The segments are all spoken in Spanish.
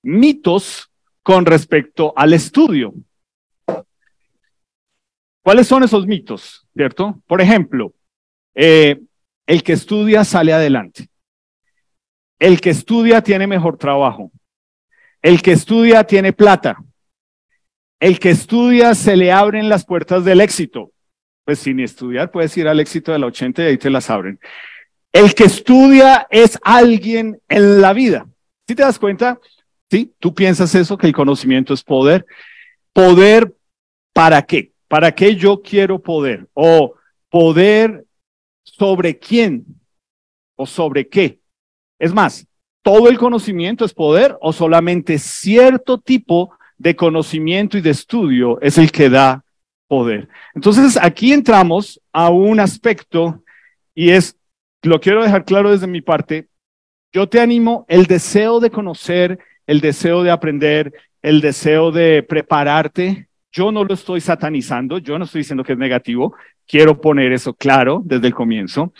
mitos con respecto al estudio. ¿Cuáles son esos mitos? ¿Cierto? Por ejemplo, el que estudia sale adelante. El que estudia tiene mejor trabajo. El que estudia tiene plata. El que estudia se le abren las puertas del éxito. Pues sin estudiar puedes ir al éxito de la 80 y ahí te las abren. El que estudia es alguien en la vida. ¿Sí te das cuenta? ¿Sí? Tú piensas eso, que el conocimiento es poder. ¿Poder para qué? ¿Para qué yo quiero poder? ¿O poder sobre quién? ¿O sobre qué? Es más, ¿todo el conocimiento es poder o solamente cierto tipo de conocimiento y de estudio es el que da poder? Entonces, aquí entramos a un aspecto y lo quiero dejar claro desde mi parte. Yo te animo, el deseo de conocer, el deseo de aprender, el deseo de prepararte. Yo no lo estoy satanizando, yo no estoy diciendo que es negativo. Quiero poner eso claro desde el comienzo.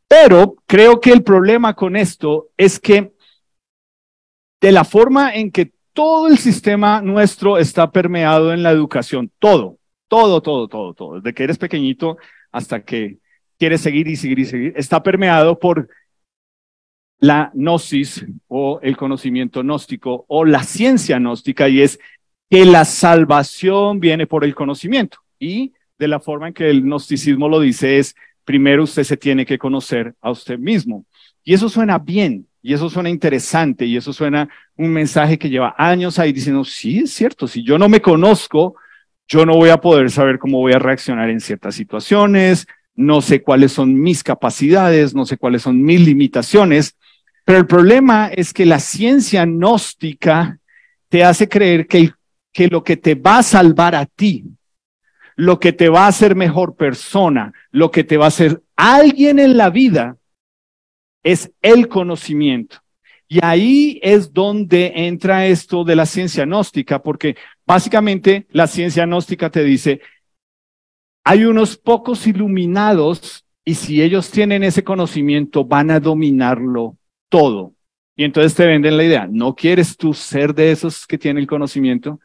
Pero creo que el problema con esto es que de la forma en que todo el sistema nuestro está permeado en la educación, todo, desde que eres pequeñito hasta que quieres seguir y seguir y seguir, está permeado por la gnosis o el conocimiento gnóstico o la ciencia gnóstica, y es que la salvación viene por el conocimiento. Y de la forma en que el gnosticismo lo dice es, primero usted se tiene que conocer a usted mismo. Y eso suena bien, y eso suena interesante, y eso suena un mensaje que lleva años ahí diciendo, sí, es cierto, si yo no me conozco, yo no voy a poder saber cómo voy a reaccionar en ciertas situaciones, no sé cuáles son mis capacidades, no sé cuáles son mis limitaciones, pero el problema es que la ciencia gnóstica te hace creer que lo que te va a salvar a ti, lo que te va a hacer mejor persona, lo que te va a hacer alguien en la vida, es el conocimiento. Y ahí es donde entra esto de la ciencia gnóstica, porque básicamente la ciencia gnóstica te dice, hay unos pocos iluminados y si ellos tienen ese conocimiento van a dominarlo todo. Y entonces te venden la idea, ¿no quieres tú ser de esos que tienen el conocimiento?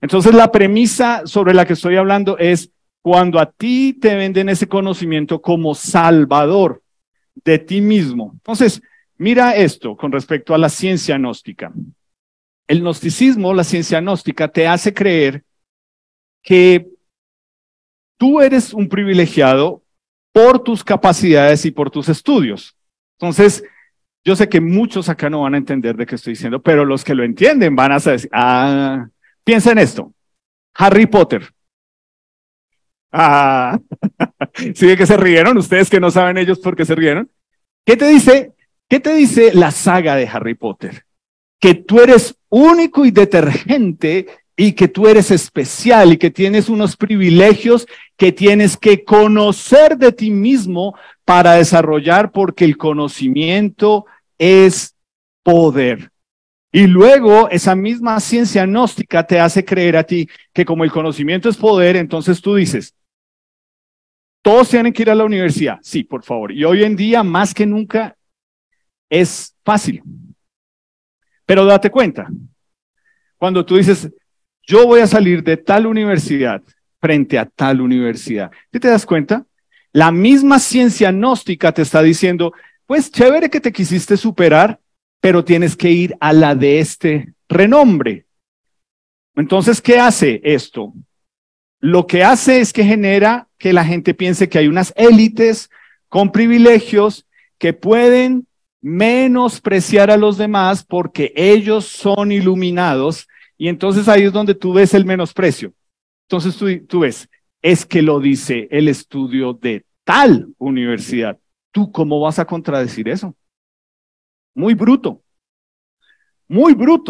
Entonces la premisa sobre la que estoy hablando es cuando a ti te venden ese conocimiento como salvador de ti mismo. Entonces, mira esto con respecto a la ciencia gnóstica. El gnosticismo, la ciencia gnóstica, te hace creer que tú eres un privilegiado por tus capacidades y por tus estudios. Entonces, yo sé que muchos acá no van a entender de qué estoy diciendo, pero los que lo entienden van a decir, piensa en esto. Harry Potter. ¿Sí de que se rieron? Ustedes que no saben ellos por qué se rieron. ¿Qué te dice la saga de Harry Potter? Que tú eres único y detergente y que tú eres especial y que tienes unos privilegios que tienes que conocer de ti mismo para desarrollar, porque el conocimiento es poder. Y luego esa misma ciencia gnóstica te hace creer a ti que como el conocimiento es poder, entonces tú dices, todos tienen que ir a la universidad. Sí, por favor. Y hoy en día, más que nunca, es fácil. Pero date cuenta, cuando tú dices, yo voy a salir de tal universidad frente a tal universidad, ¿sí te das cuenta? La misma ciencia gnóstica te está diciendo, pues chévere que te quisiste superar, pero tienes que ir a la de este renombre. Entonces, ¿qué hace esto? Lo que hace es que genera que la gente piense que hay unas élites con privilegios que pueden menospreciar a los demás porque ellos son iluminados, y entonces ahí es donde tú ves el menosprecio. Entonces tú ves, es que lo dice el estudio de tal universidad. ¿Tú cómo vas a contradecir eso? Muy bruto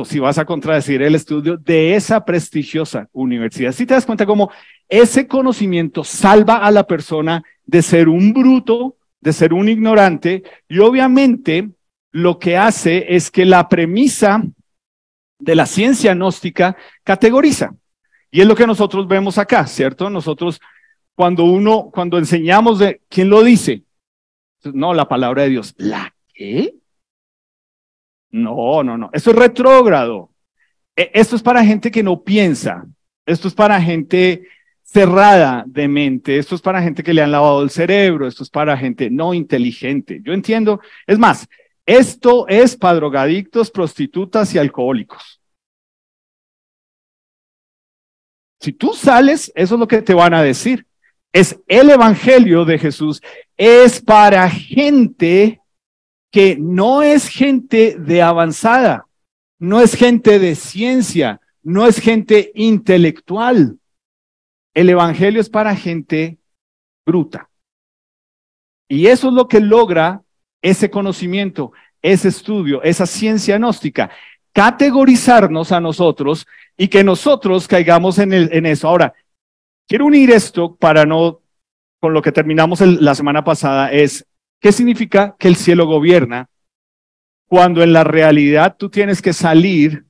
si vas a contradecir el estudio de esa prestigiosa universidad. Si te das cuenta cómo ese conocimiento salva a la persona de ser un bruto, de ser un ignorante, y obviamente lo que hace es que la premisa de la ciencia gnóstica categoriza. Y es lo que nosotros vemos acá, ¿cierto? Nosotros cuando enseñamos de quién lo dice, no, la palabra de Dios. ¿La qué? No, eso es retrógrado. Esto es para gente que no piensa, esto es para gente cerrada de mente, esto es para gente que le han lavado el cerebro, esto es para gente no inteligente. Yo entiendo, es más, esto es para drogadictos, prostitutas y alcohólicos. Si tú sales, eso es lo que te van a decir. Es el evangelio de Jesús, es para gente que no es gente de avanzada, no es gente de ciencia, no es gente intelectual. El evangelio es para gente bruta. Y eso es lo que logra ese conocimiento, ese estudio, esa ciencia gnóstica, categorizarnos a nosotros y que nosotros caigamos en eso. Ahora, quiero unir esto para no, con lo que terminamos la semana pasada, es, ¿qué significa que el cielo gobierna? Cuando en la realidad tú tienes que salir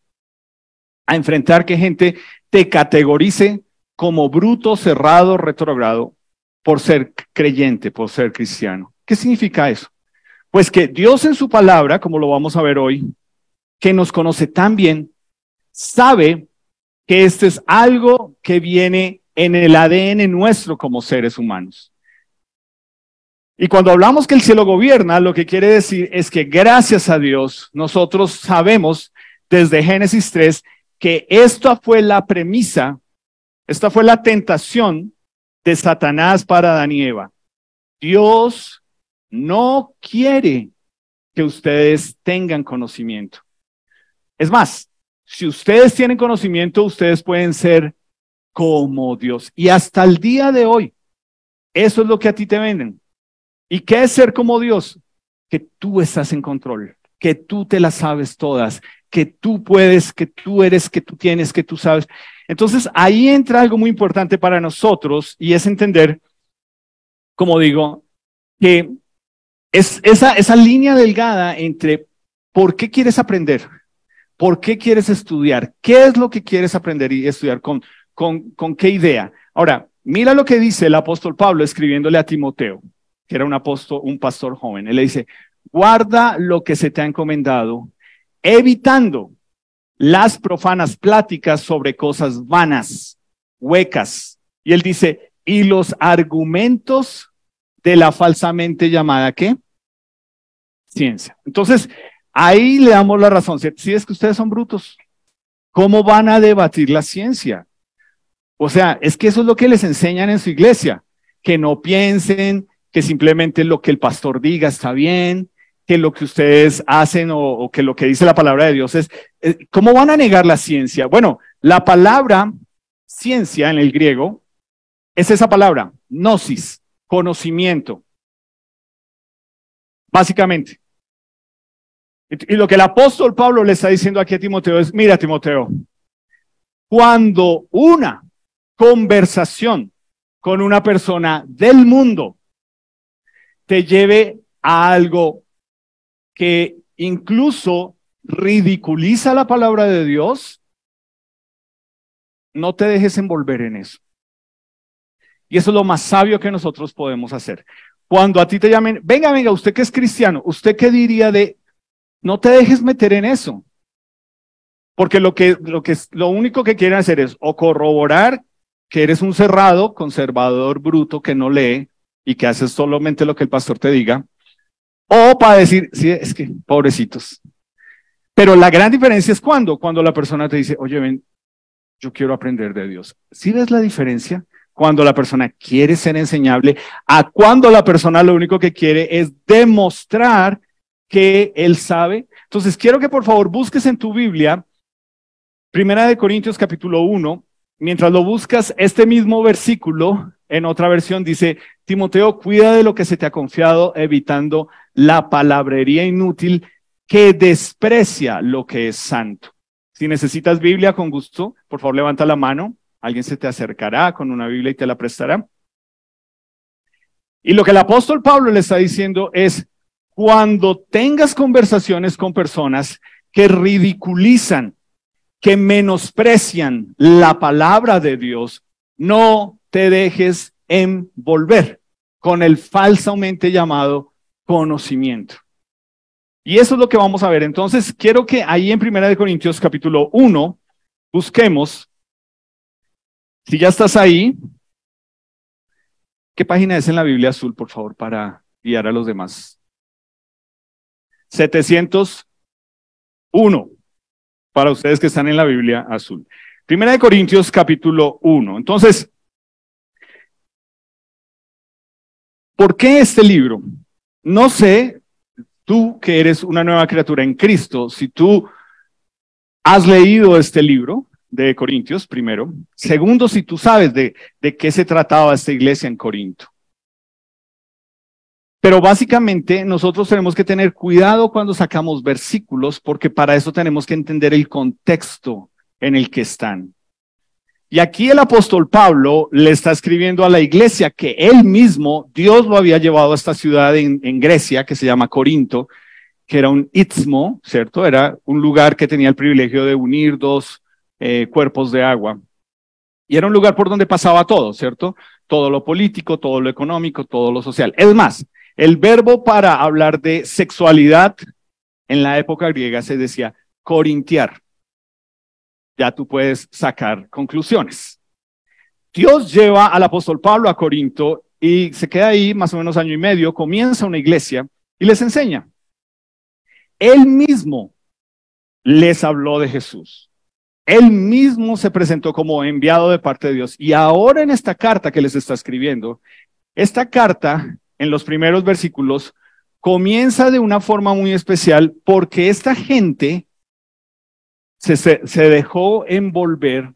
a enfrentar que gente te categorice como bruto, cerrado, retrógrado, por ser creyente, por ser cristiano. ¿Qué significa eso? Pues que Dios en su palabra, como lo vamos a ver hoy, que nos conoce tan bien, sabe que esto es algo que viene en el ADN nuestro como seres humanos. Y cuando hablamos que el cielo gobierna, lo que quiere decir es que gracias a Dios, nosotros sabemos desde Génesis 3 que esta fue la premisa, esta fue la tentación de Satanás para Adán y Eva. Dios no quiere que ustedes tengan conocimiento. Es más, si ustedes tienen conocimiento, ustedes pueden ser como Dios. Y hasta el día de hoy, eso es lo que a ti te venden. ¿Y qué es ser como Dios? Que tú estás en control, que tú te las sabes todas, que tú puedes, que tú eres, que tú tienes, que tú sabes. Entonces ahí entra algo muy importante para nosotros y es entender, como digo, que es esa línea delgada entre por qué quieres aprender, por qué quieres estudiar, qué es lo que quieres aprender y estudiar, con qué idea. Ahora, mira lo que dice el apóstol Pablo escribiéndole a Timoteo, que era un pastor joven. Él le dice, guarda lo que se te ha encomendado, evitando las profanas pláticas sobre cosas vanas, huecas. Y él dice, y los argumentos de la falsamente llamada, ¿qué? Ciencia. Entonces, ahí le damos la razón. Si es que ustedes son brutos, ¿cómo van a debatir la ciencia? O sea, es que eso es lo que les enseñan en su iglesia, que no piensen, que simplemente lo que el pastor diga está bien, que lo que ustedes hacen o que lo que dice la palabra de Dios es, ¿cómo van a negar la ciencia? Bueno, la palabra ciencia en el griego es esa palabra, gnosis, conocimiento, básicamente. Y lo que el apóstol Pablo le está diciendo aquí a Timoteo es, mira Timoteo, cuando una conversación con una persona del mundo te lleve a algo que incluso ridiculiza la palabra de Dios, no te dejes envolver en eso. Y eso es lo más sabio que nosotros podemos hacer. Cuando a ti te llamen, venga, usted que es cristiano, ¿usted qué diría de no te dejes meter en eso? Porque lo único que quieren hacer es o corroborar que eres un cerrado, conservador, bruto, que no lee y que haces solamente lo que el pastor te diga, o para decir, sí, es que pobrecitos. Pero la gran diferencia es cuando la persona te dice, oye, ven, yo quiero aprender de Dios. ¿Sí ves la diferencia? Cuando la persona quiere ser enseñable, a cuando la persona lo único que quiere es demostrar que él sabe. Entonces, quiero que por favor busques en tu Biblia, 1 Corintios capítulo 1, mientras lo buscas, este mismo versículo, en otra versión, dice, Timoteo, cuida de lo que se te ha confiado, evitando la palabrería inútil que desprecia lo que es santo. Si necesitas Biblia, con gusto, por favor levanta la mano, alguien se te acercará con una Biblia y te la prestará. Y lo que el apóstol Pablo le está diciendo es, cuando tengas conversaciones con personas que ridiculizan, que menosprecian la palabra de Dios, no te dejes envolver con el falsamente llamado conocimiento. Y eso es lo que vamos a ver. Entonces, quiero que ahí en 1 Corintios capítulo 1, busquemos, si ya estás ahí, ¿qué página es en la Biblia azul, por favor, para guiar a los demás? 701, para ustedes que están en la Biblia azul. Primera de Corintios, capítulo 1. Entonces, ¿por qué este libro? No sé, tú que eres una nueva criatura en Cristo, si tú has leído este libro de Corintios, primero. Segundo, si tú sabes de qué se trataba esta iglesia en Corinto. Pero básicamente nosotros tenemos que tener cuidado cuando sacamos versículos, porque para eso tenemos que entender el contexto en el que están. Y aquí el apóstol Pablo le está escribiendo a la iglesia que él mismo, Dios lo había llevado a esta ciudad en Grecia, que se llama Corinto, que era un istmo, ¿cierto? Era un lugar que tenía el privilegio de unir dos cuerpos de agua. Y era un lugar por donde pasaba todo, ¿cierto? Todo lo político, todo lo económico, todo lo social. Es más, el verbo para hablar de sexualidad en la época griega se decía corintiar. Ya tú puedes sacar conclusiones. Dios lleva al apóstol Pablo a Corinto y se queda ahí más o menos año y medio, comienza una iglesia y les enseña. Él mismo les habló de Jesús. Él mismo se presentó como enviado de parte de Dios. Y ahora en esta carta que les está escribiendo, esta carta, en los primeros versículos, comienza de una forma muy especial porque esta gente se dejó envolver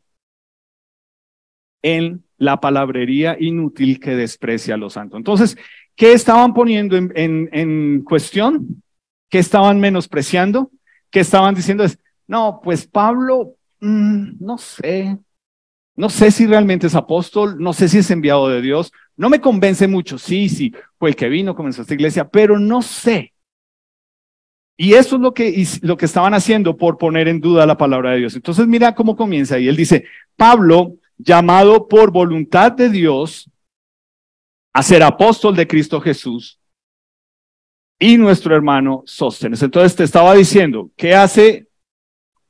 en la palabrería inútil que desprecia a los santos. Entonces, ¿qué estaban poniendo en cuestión? ¿Qué estaban menospreciando? ¿Qué estaban diciendo? No, pues Pablo, no sé si realmente es apóstol, no sé si es enviado de Dios, no me convence mucho, sí, fue el que vino, comenzó esta iglesia, pero no sé. Y eso es lo que estaban haciendo por poner en duda la palabra de Dios. Entonces mira cómo comienza ahí. Él dice, Pablo, llamado por voluntad de Dios a ser apóstol de Cristo Jesús, y nuestro hermano Sóstenes. Entonces te estaba diciendo, ¿qué hace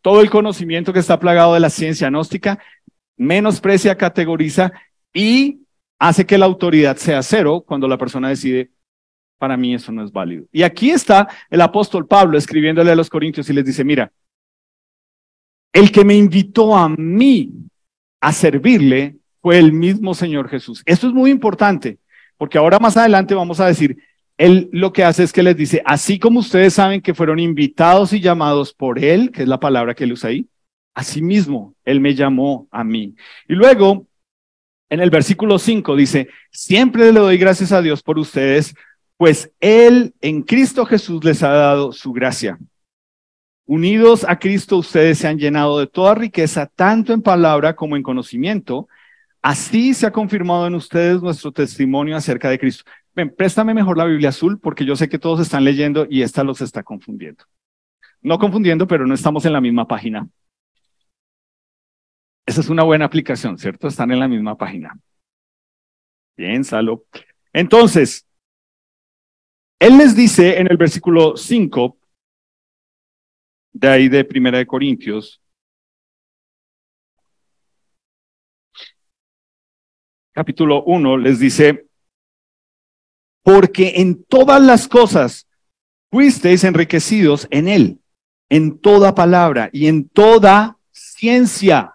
todo el conocimiento que está plagado de la ciencia gnóstica? Menosprecia, categoriza y hace que la autoridad sea cero cuando la persona decide, para mí eso no es válido. Y aquí está el apóstol Pablo escribiéndole a los corintios y les dice, mira, el que me invitó a mí a servirle fue el mismo Señor Jesús. Esto es muy importante, porque ahora más adelante vamos a decir, él lo que hace es que les dice, así como ustedes saben que fueron invitados y llamados por él, que es la palabra que él usa ahí, así mismo él me llamó a mí. Y luego, en el versículo 5 dice, siempre le doy gracias a Dios por ustedes, pues él en Cristo Jesús les ha dado su gracia. Unidos a Cristo, ustedes se han llenado de toda riqueza, tanto en palabra como en conocimiento. Así se ha confirmado en ustedes nuestro testimonio acerca de Cristo. Ven, préstame mejor la Biblia azul, porque yo sé que todos están leyendo y esta los está confundiendo. No confundiendo, pero no estamos en la misma página. Esa es una buena aplicación, ¿cierto? Están en la misma página. Piénsalo. Entonces, él les dice en el versículo 5, de ahí de Primera de Corintios, capítulo 1, les dice, porque en todas las cosas fuisteis enriquecidos en él, en toda palabra y en toda ciencia.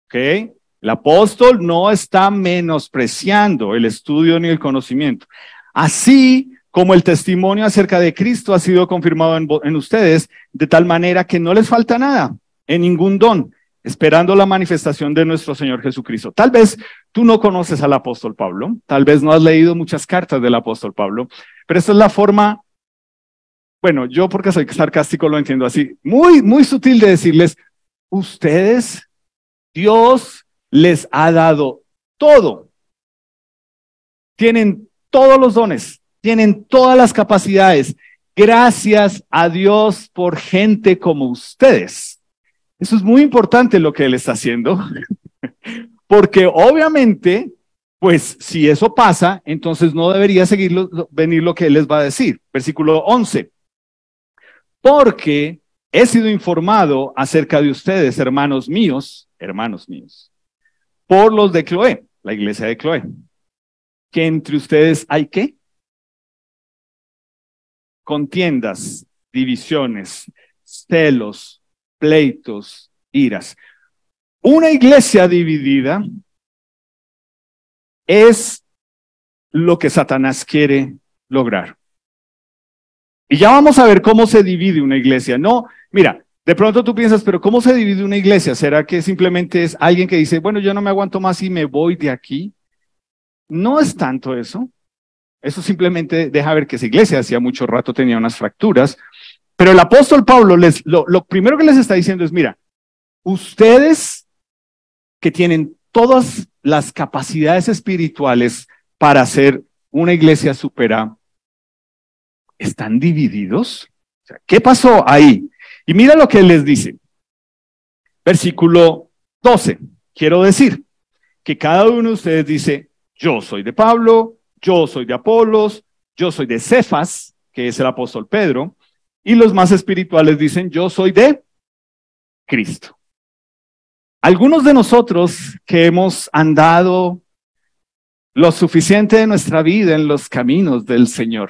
¿Ok? El apóstol no está menospreciando el estudio ni el conocimiento. Así como el testimonio acerca de Cristo ha sido confirmado en ustedes, de tal manera que no les falta nada, en ningún don, esperando la manifestación de nuestro Señor Jesucristo. Tal vez tú no conoces al apóstol Pablo, tal vez no has leído muchas cartas del apóstol Pablo, pero esta es la forma, bueno, yo porque soy sarcástico lo entiendo así, muy, muy sutil de decirles, ustedes, Dios les ha dado todo. Tienen todos los dones, tienen todas las capacidades. Gracias a Dios por gente como ustedes. Eso es muy importante lo que él está haciendo, porque obviamente, pues si eso pasa, entonces no debería venir lo que él les va a decir. Versículo 11. Porque he sido informado acerca de ustedes, hermanos míos, por los de Cloé, la iglesia de Cloé, que entre ustedes hay ¿qué? Contiendas, divisiones, celos, pleitos, iras. Una iglesia dividida es lo que Satanás quiere lograr. Y ya vamos a ver cómo se divide una iglesia. No, mira, de pronto tú piensas, pero ¿cómo se divide una iglesia? ¿Será que simplemente es alguien que dice, bueno, yo no me aguanto más y me voy de aquí? No es tanto eso. Eso simplemente deja ver que esa iglesia hacía mucho rato tenía unas fracturas. Pero el apóstol Pablo lo primero que les está diciendo es, mira, ustedes que tienen todas las capacidades espirituales para hacer una iglesia supera, ¿están divididos? O sea, ¿qué pasó ahí? Y mira lo que él les dice. Versículo 12. Quiero decir que cada uno de ustedes dice, yo soy de Pablo, yo soy de Apolos, yo soy de Cefas, que es el apóstol Pedro, y los más espirituales dicen, yo soy de Cristo. Algunos de nosotros que hemos andado lo suficiente de nuestra vida en los caminos del Señor,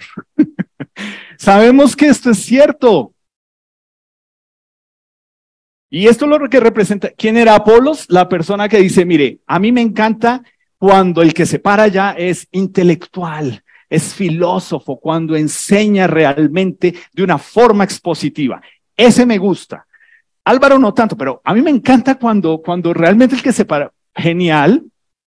sabemos que esto es cierto. Y esto es lo que representa. ¿Quién era Apolos? La persona que dice, mire, a mí me encanta cuando el que se para allá es intelectual, es filósofo, cuando enseña realmente de una forma expositiva. Ese me gusta. Álvaro no tanto, pero a mí me encanta cuando realmente el que se para, genial,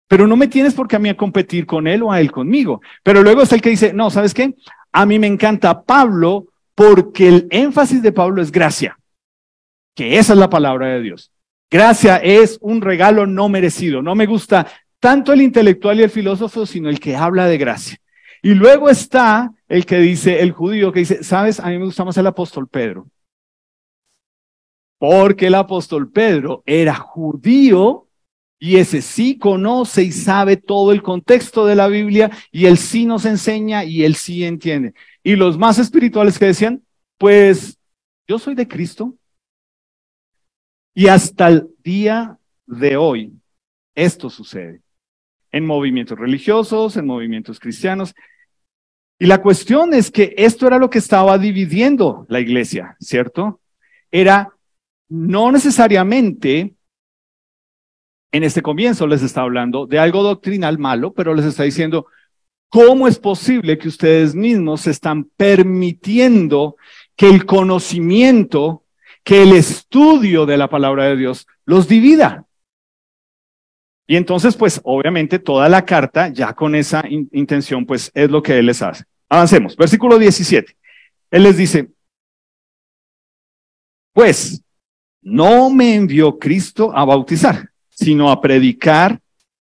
pero no me tienes por qué a mí a competir con él o a él conmigo. Pero luego es el que dice, no, ¿sabes qué? A mí me encanta Pablo porque el énfasis de Pablo es gracia, que esa es la palabra de Dios. Gracia es un regalo no merecido. No me gusta tanto el intelectual y el filósofo, sino el que habla de gracia. Y luego está el que dice, el judío que dice, ¿sabes? A mí me gusta más el apóstol Pedro. Porque el apóstol Pedro era judío y ese sí conoce y sabe todo el contexto de la Biblia y él sí nos enseña y él sí entiende. Y los más espirituales que decían, pues yo soy de Cristo. Y hasta el día de hoy esto sucede en movimientos religiosos, en movimientos cristianos. Y la cuestión es que esto era lo que estaba dividiendo la iglesia, ¿cierto? Era no necesariamente, en este comienzo les está hablando de algo doctrinal malo, pero les está diciendo, ¿cómo es posible que ustedes mismos se están permitiendo que el conocimiento, que el estudio de la palabra de Dios los divida? Y entonces, pues, obviamente, toda la carta, ya con esa intención, pues, es lo que él les hace. Avancemos, versículo 17. Él les dice, pues, no me envió Cristo a bautizar, sino a predicar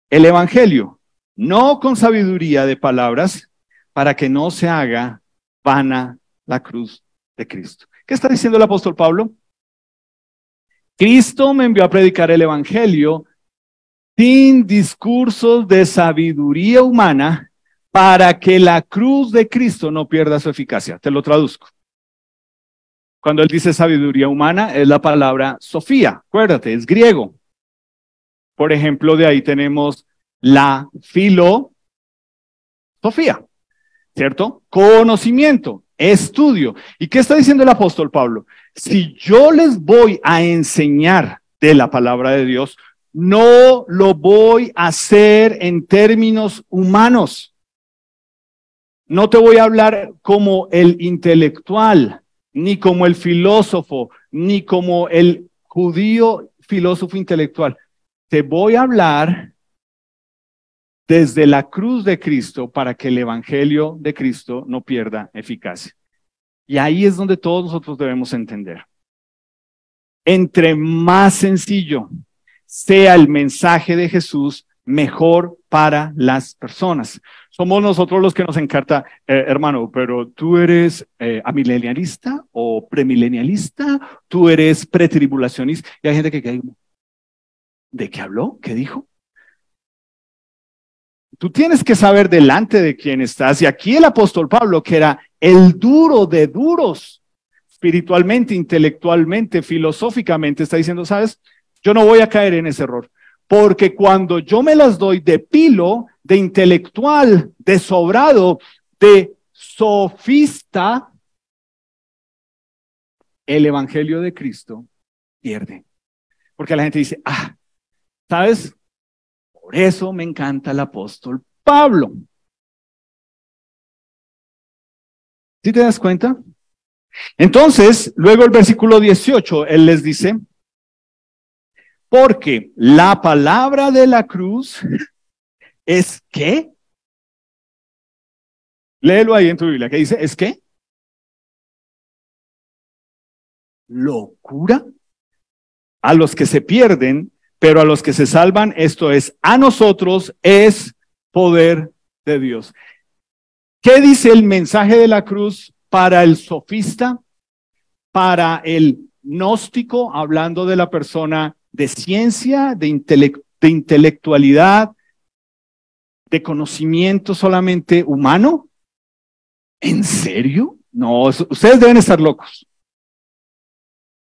el evangelio, no con sabiduría de palabras, para que no se haga vana la cruz de Cristo. ¿Qué está diciendo el apóstol Pablo? Cristo me envió a predicar el evangelio sin discursos de sabiduría humana para que la cruz de Cristo no pierda su eficacia. Te lo traduzco. Cuando él dice sabiduría humana, es la palabra sofía. Acuérdate, es griego. Por ejemplo, de ahí tenemos la filosofía, ¿cierto? Conocimiento, estudio. ¿Y qué está diciendo el apóstol Pablo? Si yo les voy a enseñar de la palabra de Dios, no lo voy a hacer en términos humanos. No te voy a hablar como el intelectual, ni como el filósofo, ni como el judío filósofo intelectual. Te voy a hablar desde la cruz de Cristo para que el evangelio de Cristo no pierda eficacia. Y ahí es donde todos nosotros debemos entender. Entre más sencillo sea el mensaje de Jesús, mejor para las personas. Somos nosotros los que nos encanta, hermano, pero tú eres amilenialista o premilenialista, tú eres pretribulacionista. Y hay gente que cae, ¿de qué habló? ¿Qué dijo? Tú tienes que saber delante de quién estás. Y aquí el apóstol Pablo, que era el duro de duros, espiritualmente, intelectualmente, filosóficamente, está diciendo, ¿sabes? Yo no voy a caer en ese error, porque cuando yo me las doy de pilo, de intelectual, de sobrado, de sofista, el evangelio de Cristo pierde. Porque la gente dice, ¿sabes? Por eso me encanta el apóstol Pablo. ¿Sí te das cuenta? Entonces, luego el versículo 18, él les dice, porque la palabra de la cruz es ¿qué? Léelo ahí en tu Biblia, ¿qué dice? ¿Es qué? Locura a los que se pierden, pero a los que se salvan, esto es, a nosotros es poder de Dios. ¿Qué dice el mensaje de la cruz para el sofista, para el gnóstico, hablando de la persona de ciencia, de intelectualidad, de conocimiento solamente humano? ¿En serio? No, ustedes deben estar locos.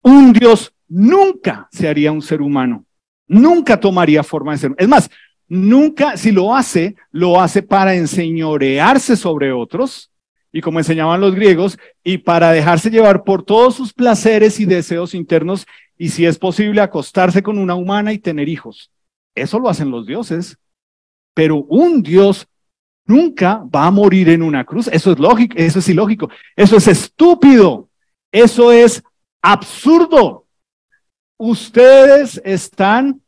Un Dios nunca se haría un ser humano, nunca tomaría forma de ser. Es más, nunca, si lo hace para enseñorearse sobre otros, y como enseñaban los griegos, y para dejarse llevar por todos sus placeres y deseos internos, y si es posible, acostarse con una humana y tener hijos. Eso lo hacen los dioses, pero un Dios nunca va a morir en una cruz. Eso es lógico, eso es ilógico, eso es estúpido, eso es absurdo. Ustedes están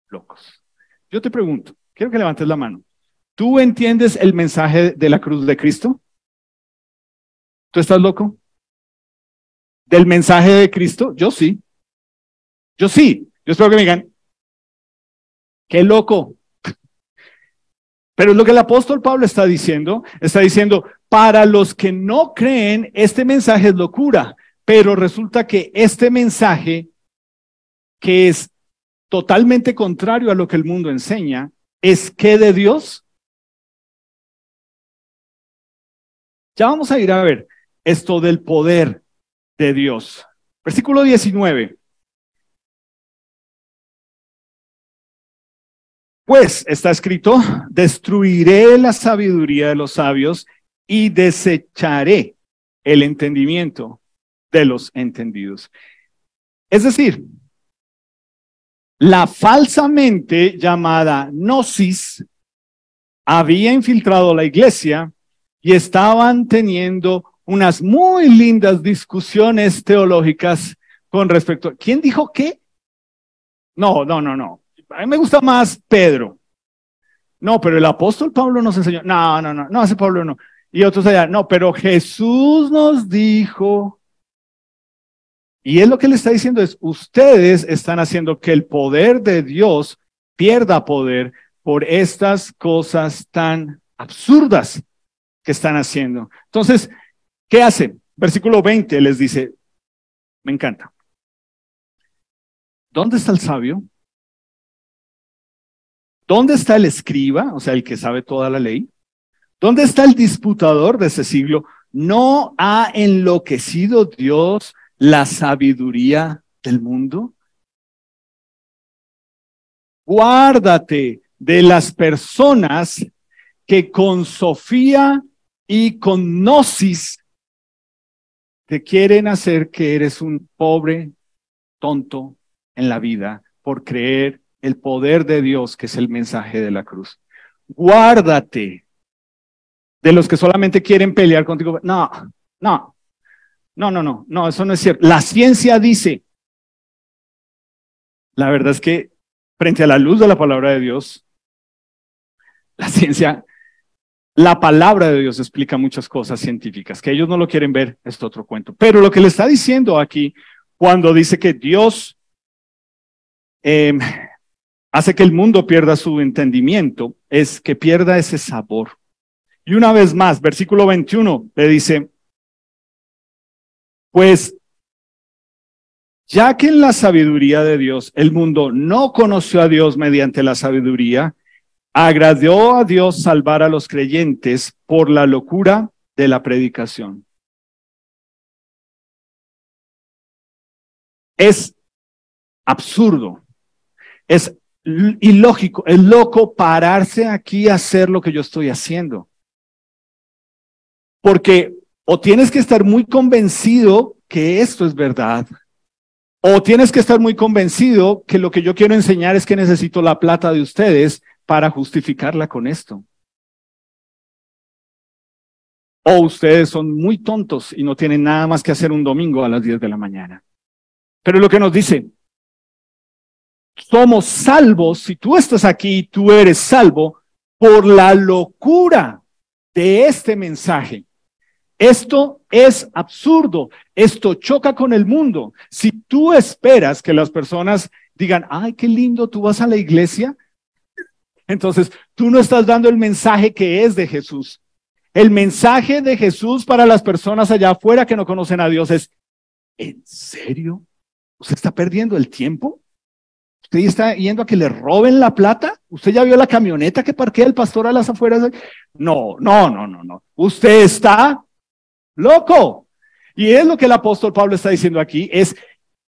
locos. Yo te pregunto, quiero que levantes la mano. ¿Tú entiendes el mensaje de la cruz de Cristo? ¿Tú estás loco? ¿Del mensaje de Cristo? Yo sí. Yo sí. Yo espero que me digan, qué loco. Pero es lo que el apóstol Pablo está diciendo, para los que no creen, este mensaje es locura, pero resulta que este mensaje, que es totalmente contrario a lo que el mundo enseña, es que de Dios. Ya vamos a ir a ver esto del poder de Dios. Versículo 19. Pues está escrito, destruiré la sabiduría de los sabios y desecharé el entendimiento de los entendidos. Es decir, la falsamente llamada gnosis había infiltrado la iglesia y estaban teniendo unas muy lindas discusiones teológicas con respecto a ¿quién dijo qué? No. A mí me gusta más Pedro. No, pero el apóstol Pablo nos enseñó. No, ese Pablo no. Y otros allá, no, pero Jesús nos dijo. Y él lo que le está diciendo es, ustedes están haciendo que el poder de Dios pierda poder por estas cosas tan absurdas que están haciendo. Entonces, ¿qué hace? Versículo 20 les dice, me encanta. ¿Dónde está el sabio? ¿Dónde está el escriba? O sea, el que sabe toda la ley. ¿Dónde está el disputador de ese siglo? ¿No ha enloquecido Dios la sabiduría del mundo? Guárdate de las personas que con Sofía y con gnosis te quieren hacer que eres un pobre tonto en la vida por creer el poder de Dios, que es el mensaje de la cruz. Guárdate de los que solamente quieren pelear contigo. No, eso no es cierto. La ciencia dice, la verdad es que frente a la luz de la palabra de Dios, la ciencia, la palabra de Dios explica muchas cosas científicas, que ellos no lo quieren ver, es otro cuento. Pero lo que le está diciendo aquí, cuando dice que Dios hace que el mundo pierda su entendimiento, es que pierda ese sabor. Y una vez más, versículo 21 le dice, pues ya que en la sabiduría de Dios el mundo no conoció a Dios mediante la sabiduría, agradó a Dios salvar a los creyentes por la locura de la predicación. Es absurdo, es ilógico, es loco pararse aquí a hacer lo que yo estoy haciendo. Porque o tienes que estar muy convencido que esto es verdad, o tienes que estar muy convencido que lo que yo quiero enseñar es que necesito la plata de ustedes para justificarla con esto. O ustedes son muy tontos y no tienen nada más que hacer un domingo a las 10 de la mañana. Pero lo que nos dice, somos salvos, si tú estás aquí, tú eres salvo por la locura de este mensaje. Esto es absurdo, esto choca con el mundo. Si tú esperas que las personas digan, ay, qué lindo, tú vas a la iglesia, entonces tú no estás dando el mensaje que es de Jesús. El mensaje de Jesús para las personas allá afuera que no conocen a Dios es, ¿en serio? ¿Usted está perdiendo el tiempo? ¿Usted está yendo a que le roben la plata? ¿Usted ya vio la camioneta que parquea el pastor a las afueras? No. Usted está loco. Y es lo que el apóstol Pablo está diciendo aquí, es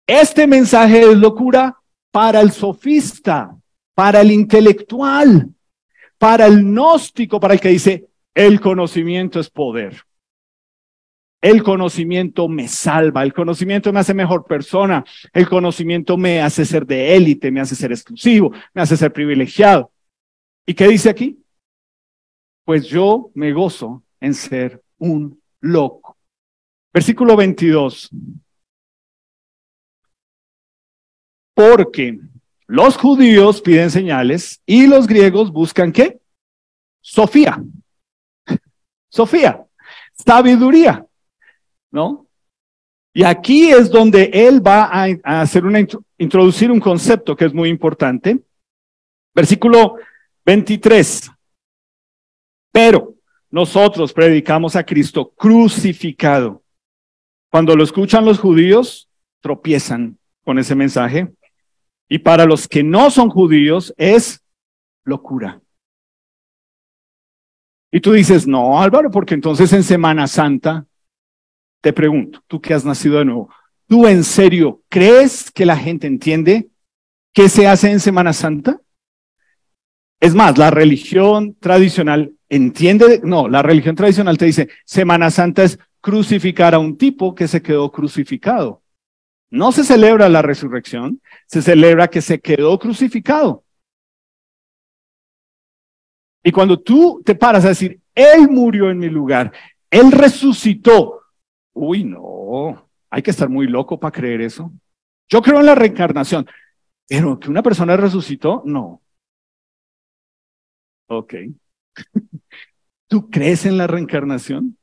este mensaje es locura para el sofista, para el intelectual, para el gnóstico, para el que dice, el conocimiento es poder. El conocimiento me salva, el conocimiento me hace mejor persona, el conocimiento me hace ser de élite, me hace ser exclusivo, me hace ser privilegiado. ¿Y qué dice aquí? Pues yo me gozo en ser un loco. Versículo 22. Porque los judíos piden señales y los griegos buscan ¿qué? Sofía, sabiduría, ¿no? Y aquí es donde él va a hacer introducir un concepto que es muy importante. Versículo 23. Pero nosotros predicamos a Cristo crucificado. Cuando lo escuchan los judíos, tropiezan con ese mensaje. Y para los que no son judíos es locura. Y tú dices, no, Álvaro, porque entonces en Semana Santa, te pregunto, tú que has nacido de nuevo, ¿tú en serio crees que la gente entiende qué se hace en Semana Santa? Es más, la religión tradicional entiende, no, la religión tradicional te dice, Semana Santa es crucificar a un tipo que se quedó crucificado. No se celebra la resurrección, se celebra que se quedó crucificado. Y cuando tú te paras a decir, Él murió en mi lugar, Él resucitó. Uy, no, hay que estar muy loco para creer eso. Yo creo en la reencarnación, pero que una persona resucitó, no. Ok. ¿Tú crees en la reencarnación?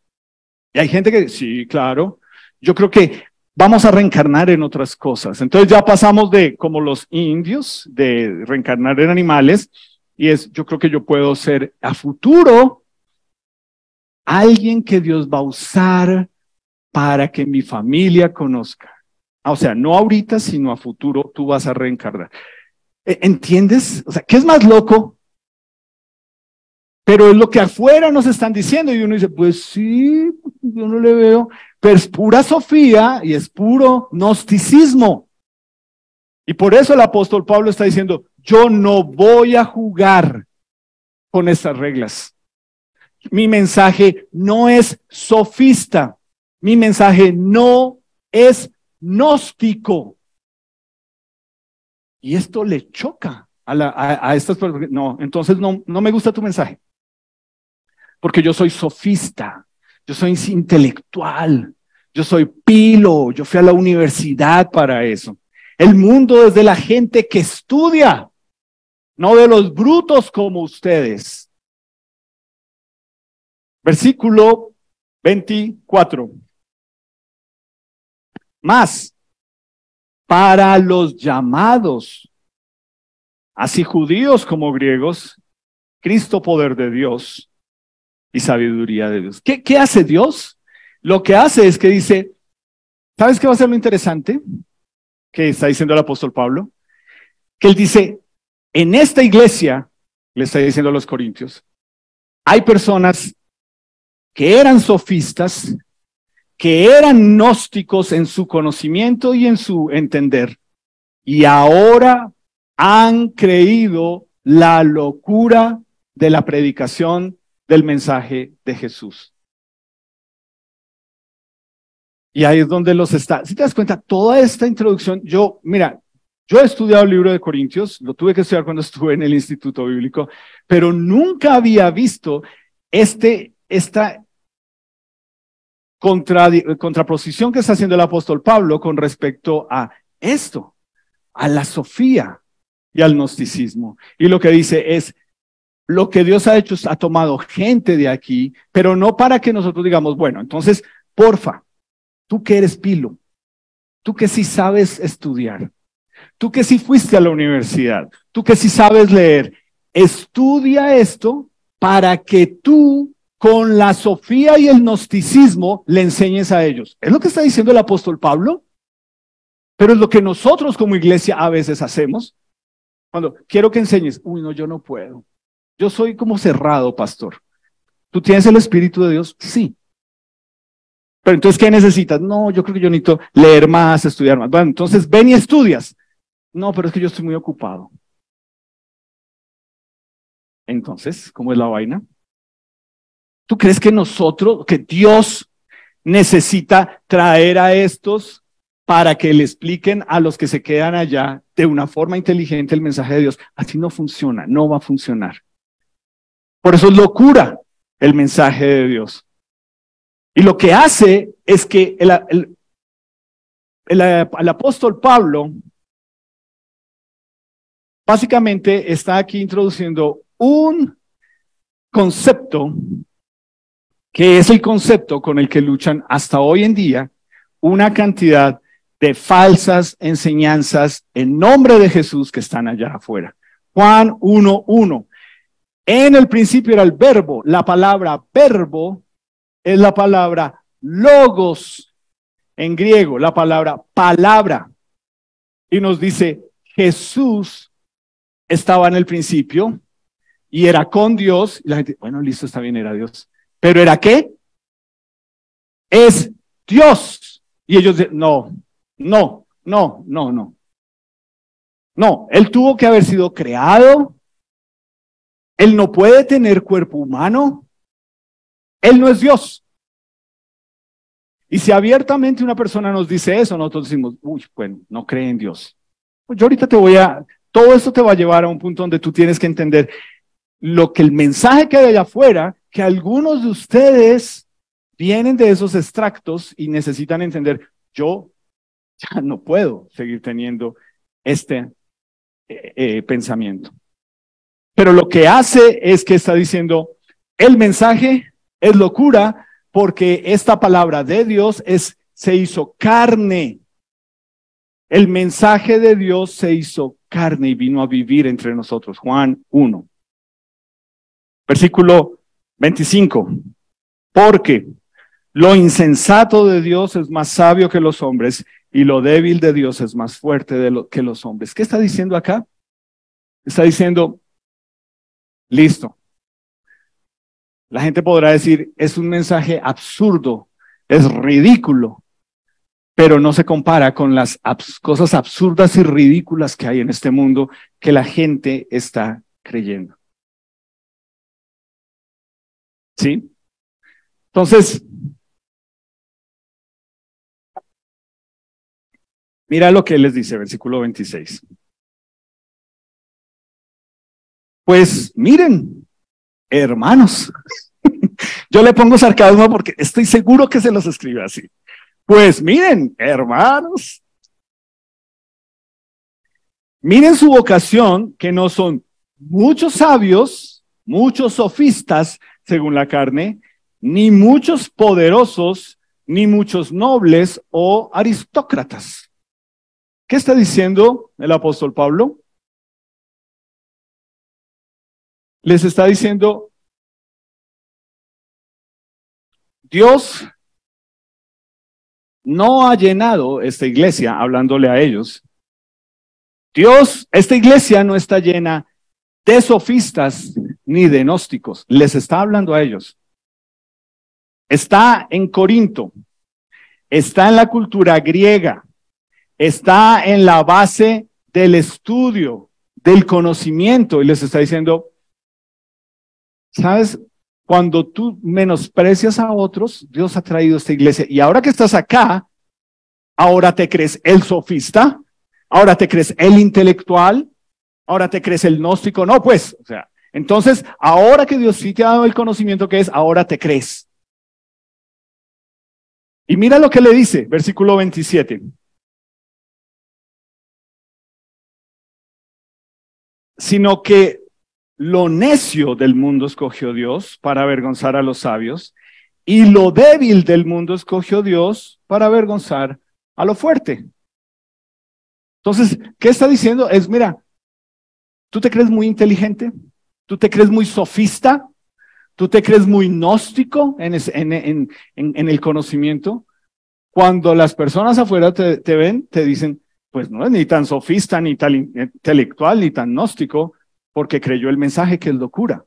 Y hay gente que, sí, claro. Yo creo que vamos a reencarnar en otras cosas. Entonces ya pasamos de, como los indios, de reencarnar en animales, y yo creo que yo puedo ser a futuro alguien que Dios va a usar para que mi familia conozca. O sea, no ahorita, sino a futuro tú vas a reencarnar. ¿Entiendes? O sea, ¿qué es más loco? Pero es lo que afuera nos están diciendo y uno dice, pues sí, yo no le veo, pero es pura sofía y es puro gnosticismo. Y por eso el apóstol Pablo está diciendo, yo no voy a jugar con estas reglas. Mi mensaje no es sofista, mi mensaje no es gnóstico. Y esto le choca a estas personas. No, entonces no me gusta tu mensaje. Porque yo soy sofista, yo soy intelectual, yo soy pilo, yo fui a la universidad para eso. El mundo es de la gente que estudia, no de los brutos como ustedes. Versículo 24. Más, para los llamados, así judíos como griegos, Cristo poder de Dios y sabiduría de Dios. ¿Qué hace Dios? Lo que hace es que dice, ¿sabes qué va a ser lo interesante? Que está diciendo el apóstol Pablo, que él dice, en esta iglesia, le está diciendo a los corintios, hay personas que eran sofistas, que eran gnósticos en su conocimiento y en su entender, y ahora han creído la locura de la predicación del mensaje de Jesús. Y ahí es donde los está. Si te das cuenta, toda esta introducción, yo he estudiado el libro de Corintios, lo tuve que estudiar cuando estuve en el Instituto Bíblico, pero nunca había visto esta contraposición que está haciendo el apóstol Pablo con respecto a esto, a la sofía y al gnosticismo. Y lo que dice es, lo que Dios ha hecho es, ha tomado gente de aquí, pero no para que nosotros digamos, bueno, entonces, porfa, tú que eres pilo, tú que sí sabes estudiar, tú que sí fuiste a la universidad, tú que sí sabes leer, estudia esto para que tú con la sofía y el gnosticismo le enseñes a ellos. Es lo que está diciendo el apóstol Pablo, pero es lo que nosotros como iglesia a veces hacemos. Cuando quiero que enseñes, uy, no, yo no puedo. Yo soy como cerrado, pastor. ¿Tú tienes el Espíritu de Dios? Sí. Pero entonces, ¿qué necesitas? No, yo creo que yo necesito leer más, estudiar más. Bueno, entonces ven y estudias. No, pero es que yo estoy muy ocupado. Entonces, ¿cómo es la vaina? ¿Tú crees que que Dios necesita traer a estos para que le expliquen a los que se quedan allá de una forma inteligente el mensaje de Dios? Así no funciona, no va a funcionar. Por eso es locura el mensaje de Dios. Y lo que hace es que el apóstol Pablo básicamente está aquí introduciendo un concepto que es el concepto con el que luchan hasta hoy en día una cantidad de falsas enseñanzas en nombre de Jesús que están allá afuera. Juan 1:1. En el principio era el verbo. La palabra verbo es la palabra logos en griego, la palabra palabra. Y nos dice, Jesús estaba en el principio y era con Dios. Y la gente, bueno, listo, está bien, era Dios. ¿Pero era qué? Es Dios. Y ellos dicen, no. No, él tuvo que haber sido creado. Él no puede tener cuerpo humano. Él no es Dios. Y si abiertamente una persona nos dice eso, nosotros decimos, uy, bueno, no cree en Dios. Pues yo ahorita todo esto te va a llevar a un punto donde tú tienes que entender lo que el mensaje que hay allá afuera, que algunos de ustedes vienen de esos extractos y necesitan entender, yo ya no puedo seguir teniendo este pensamiento. Pero lo que hace es que está diciendo, el mensaje es locura porque esta palabra de Dios se hizo carne. El mensaje de Dios se hizo carne y vino a vivir entre nosotros. Juan 1. Versículo 25. Porque lo insensato de Dios es más sabio que los hombres y lo débil de Dios es más fuerte que los hombres. ¿Qué está diciendo acá? Está diciendo, listo. La gente podrá decir, es un mensaje absurdo, es ridículo, pero no se compara con las cosas absurdas y ridículas que hay en este mundo que la gente está creyendo. ¿Sí? Entonces, mira lo que él les dice, versículo 26. Pues miren, hermanos, yo le pongo sarcasmo porque estoy seguro que se los escribe así. Pues miren, hermanos, miren su vocación, que no son muchos sabios, muchos sofistas, según la carne, ni muchos poderosos, ni muchos nobles o aristócratas. ¿Qué está diciendo el apóstol Pablo? Les está diciendo, Dios no ha llenado esta iglesia, hablándole a ellos. Esta iglesia no está llena de sofistas ni de gnósticos. Les está hablando a ellos. Está en Corinto. está en la cultura griega, está en la base del estudio, del conocimiento, y les está diciendo, ¿sabes? Cuando tú menosprecias a otros, Dios ha traído esta iglesia, y ahora que estás acá, ahora te crees el sofista, ahora te crees el intelectual, ahora te crees el gnóstico, no pues, o sea, entonces, ahora que Dios sí te ha dado el conocimiento que es, ahora te crees. Y mira lo que le dice, versículo 27. Sino que lo necio del mundo escogió Dios para avergonzar a los sabios, y lo débil del mundo escogió Dios para avergonzar a lo fuerte. Entonces, ¿qué está diciendo? Es, mira, ¿tú te crees muy inteligente? ¿Tú te crees muy sofista? ¿Tú te crees muy gnóstico en el conocimiento? Cuando las personas afuera te ven, te dicen, pues no es ni tan sofista, ni tan intelectual, ni tan gnóstico, porque creyó el mensaje que es locura.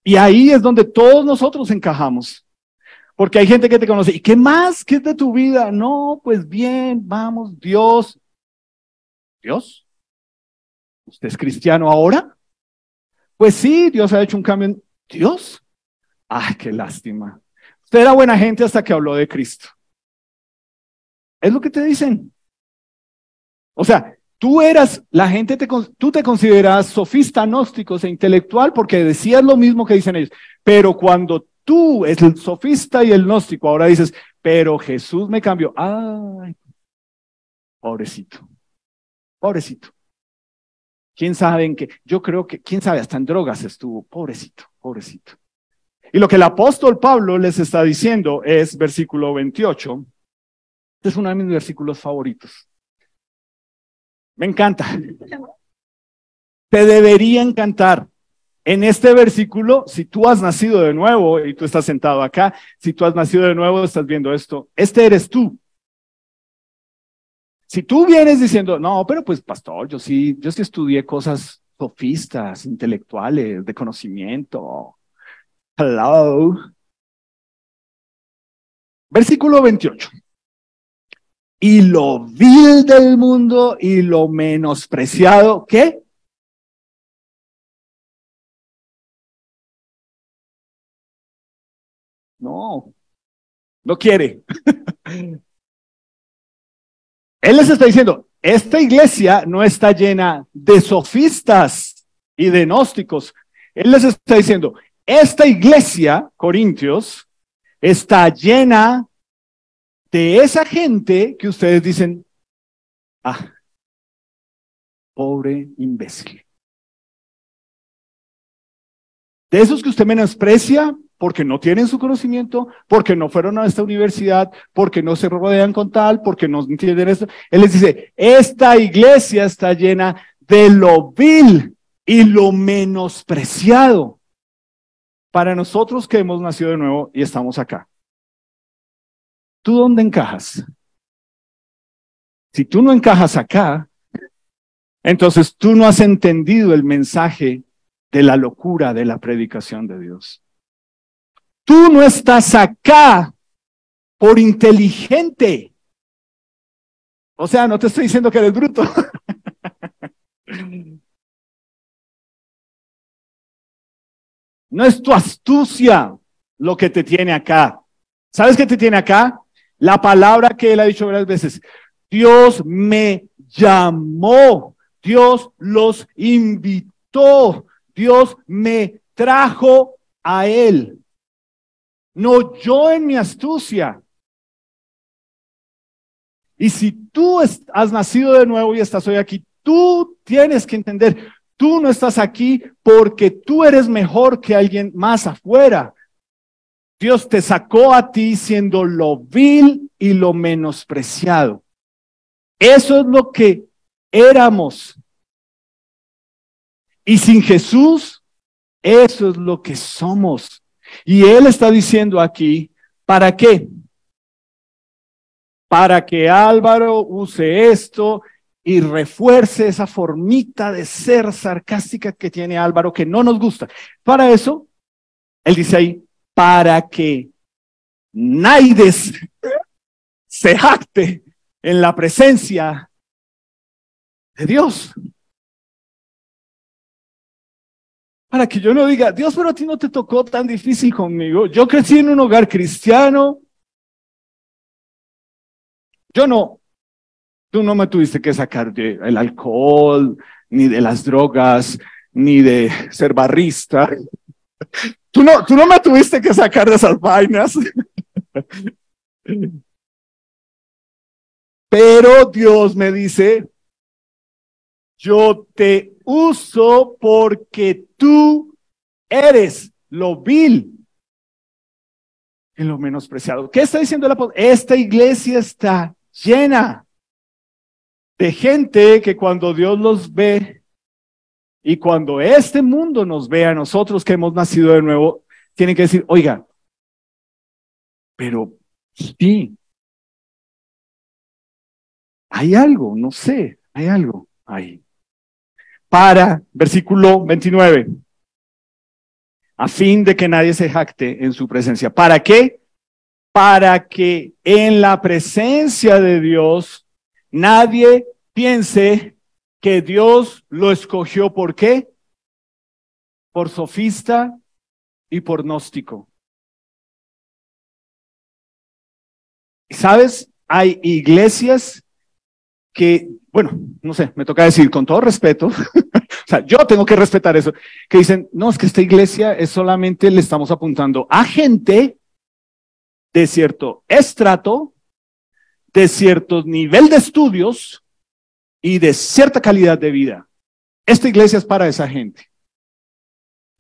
Y ahí es donde todos nosotros encajamos. Porque hay gente que te conoce, ¿y qué más? ¿Qué es de tu vida? No, pues bien, vamos, Dios. ¿Dios? ¿Usted es cristiano ahora? Pues sí, Dios ha hecho un cambio en Dios. Ay, qué lástima. Usted era buena gente hasta que habló de Cristo. Es lo que te dicen. O sea, tú te consideras sofista, gnóstico e intelectual porque decías lo mismo que dicen ellos. Pero cuando tú es el sofista y el gnóstico, ahora dices, pero Jesús me cambió. Ay, pobrecito, pobrecito. ¿Quién sabe en qué? Yo creo que, quién sabe, hasta en drogas estuvo. Pobrecito, pobrecito. Y lo que el apóstol Pablo les está diciendo es, versículo 28, este es uno de mis versículos favoritos. Me encanta. Te debería encantar. En este versículo, si tú has nacido de nuevo y tú estás sentado acá, si tú has nacido de nuevo, estás viendo esto, este eres tú. Si tú vienes diciendo, no, pero pues pastor, yo sí estudié cosas sofistas, intelectuales, de conocimiento. Hello. Versículo 28. Y lo vil del mundo y lo menospreciado, ¿qué? No, no quiere. Él les está diciendo, esta iglesia no está llena de sofistas y de gnósticos. Él les está diciendo, esta iglesia, Corintios, está llena de esa gente que ustedes dicen, ah, pobre imbécil. De esos que usted menosprecia porque no tienen su conocimiento, porque no fueron a esta universidad, porque no se rodean con tal, porque no entienden esto. Él les dice, esta iglesia está llena de lo vil y lo menospreciado para nosotros que hemos nacido de nuevo y estamos acá. ¿Tú dónde encajas? Si tú no encajas acá, entonces tú no has entendido el mensaje de la locura de la predicación de Dios. Tú no estás acá por inteligente. O sea, no te estoy diciendo que eres bruto. No es tu astucia lo que te tiene acá. ¿Sabes qué te tiene acá? La palabra que él ha dicho varias veces. Dios me llamó. Dios los invitó. Dios me trajo a él. No yo en mi astucia. Y si tú has nacido de nuevo y estás hoy aquí, tú tienes que entender, tú no estás aquí porque tú eres mejor que alguien más afuera. Dios te sacó a ti siendo lo vil y lo menospreciado. Eso es lo que éramos. Y sin Jesús, eso es lo que somos. Y Él está diciendo aquí, ¿para qué? Para que Álvaro use esto y refuerce esa formita de ser sarcástica que tiene Álvaro, que no nos gusta. Para eso, Él dice ahí, para que nadie se jacte en la presencia de Dios. Para que yo no diga, Dios, pero a ti no te tocó tan difícil conmigo. Yo crecí en un hogar cristiano. Tú no me tuviste que sacar del alcohol, ni de las drogas, ni de ser barrista. Tú no me tuviste que sacar de esas vainas. Pero Dios me dice, yo te uso porque tú eres lo vil y lo menospreciado. ¿Qué está diciendo el apóstol? Esta iglesia está llena de gente que cuando Dios los ve y cuando este mundo nos ve a nosotros que hemos nacido de nuevo, tienen que decir, oiga, pero sí, hay algo, no sé, hay algo ahí. Versículo 29, a fin de que nadie se jacte en su presencia. ¿Para qué? Para que en la presencia de Dios nadie piense que Dios lo escogió. ¿Por qué? Por sofista y por gnóstico. ¿Sabes? Hay iglesias que, bueno, no sé, me toca decir con todo respeto, o sea, yo tengo que respetar eso, que dicen, no, es que esta iglesia es solamente, le estamos apuntando a gente de cierto estrato, de cierto nivel de estudios y de cierta calidad de vida. Esta iglesia es para esa gente.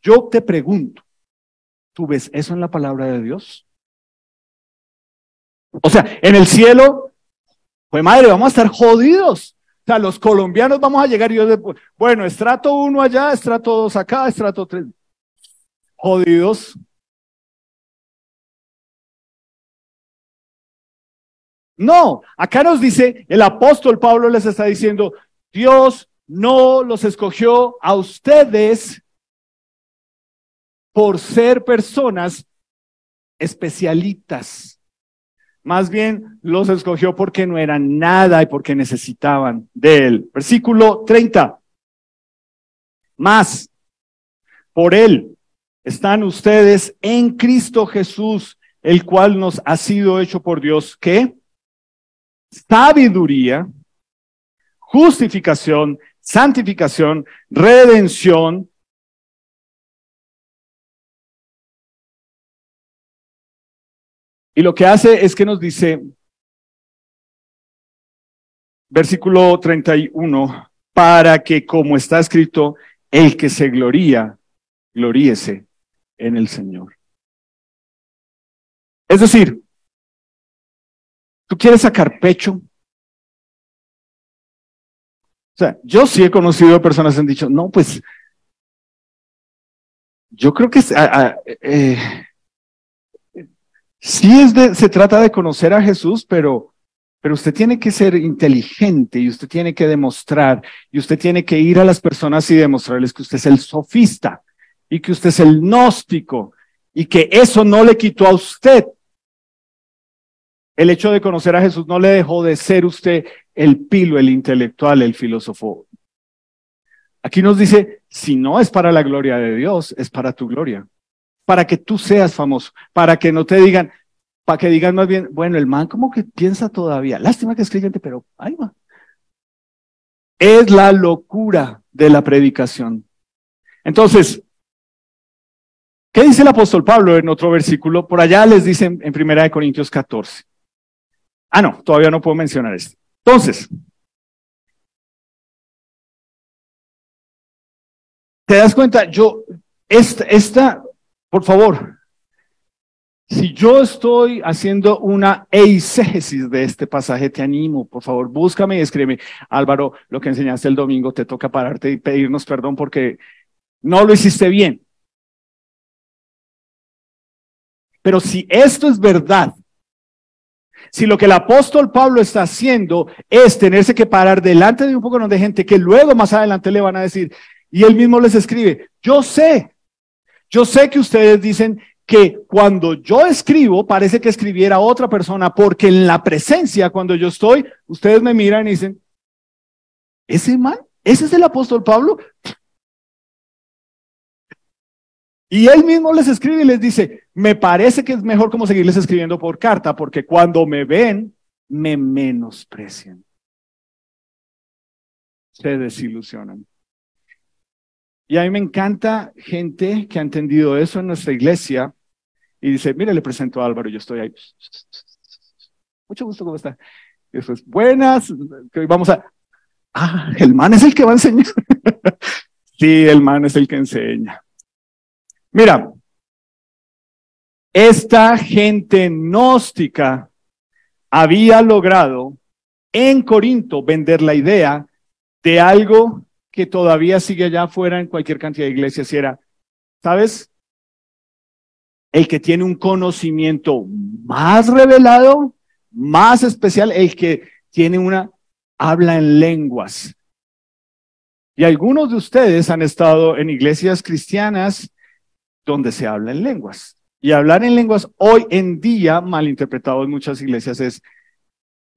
Yo te pregunto, ¿tú ves eso en la palabra de Dios? O sea, en el cielo, pues madre, vamos a estar jodidos. O sea, los colombianos vamos a llegar y yo, bueno, estrato 1 allá, estrato 2 acá, estrato 3. Jodidos. No, acá nos dice, el apóstol Pablo les está diciendo, Dios no los escogió a ustedes por ser personas especialitas. Más bien los escogió porque no eran nada y porque necesitaban de él. Versículo 30. Más, por él están ustedes en Cristo Jesús, el cual nos ha sido hecho por Dios, ¿qué? Sabiduría, justificación, santificación, redención. Y lo que hace es que nos dice, versículo 31, para que como está escrito, el que se gloría, gloríese en el Señor. Es decir, ¿tú quieres sacar pecho? O sea, yo sí he conocido personas que han dicho, no, pues, yo creo que sí se trata de conocer a Jesús, pero usted tiene que ser inteligente y usted tiene que demostrar y usted tiene que ir a las personas y demostrarles que usted es el sofista y que usted es el gnóstico y que eso no le quitó a usted. El hecho de conocer a Jesús no le dejó de ser usted el pilo, el intelectual, el filósofo. Aquí nos dice, si no es para la gloria de Dios, es para tu gloria. Para que tú seas famoso, para que no te digan, para que digan más bien, bueno, el man como que piensa todavía, lástima que es creyente, pero ahí va. Es la locura de la predicación. Entonces, ¿qué dice el apóstol Pablo en otro versículo? Por allá les dice en 1 Corintios 14. Ah, no, todavía no puedo mencionar esto. Entonces, ¿te das cuenta? Por favor, si yo estoy haciendo una eisegesis de este pasaje, te animo, por favor, búscame y escríbeme. Álvaro, lo que enseñaste el domingo, te toca pararte y pedirnos perdón porque no lo hiciste bien. Pero si esto es verdad, si lo que el apóstol Pablo está haciendo es tenerse que parar delante de un poco de gente que luego más adelante le van a decir, y él mismo les escribe, yo sé que ustedes dicen que cuando yo escribo parece que escribiera otra persona, porque en la presencia, cuando yo estoy, ustedes me miran y dicen, ¿ese man? ¿Ese es el apóstol Pablo? Y él mismo les escribe y les dice, me parece que es mejor como seguirles escribiendo por carta, porque cuando me ven, me menosprecian. Se desilusionan. Y a mí me encanta gente que ha entendido eso en nuestra iglesia y dice, mire, le presento a Álvaro, yo estoy ahí. Mucho gusto, ¿cómo está? Y después, buenas, que hoy vamos a... Ah, el man es el que va a enseñar. Sí, el man es el que enseña. Mira, esta gente gnóstica había logrado en Corinto vender la idea de algo que todavía sigue allá afuera en cualquier cantidad de iglesias, y era, ¿sabes? El que tiene un conocimiento más revelado, más especial, el que tiene habla en lenguas. Y algunos de ustedes han estado en iglesias cristianas donde se habla en lenguas. Y hablar en lenguas hoy en día, malinterpretado en muchas iglesias, es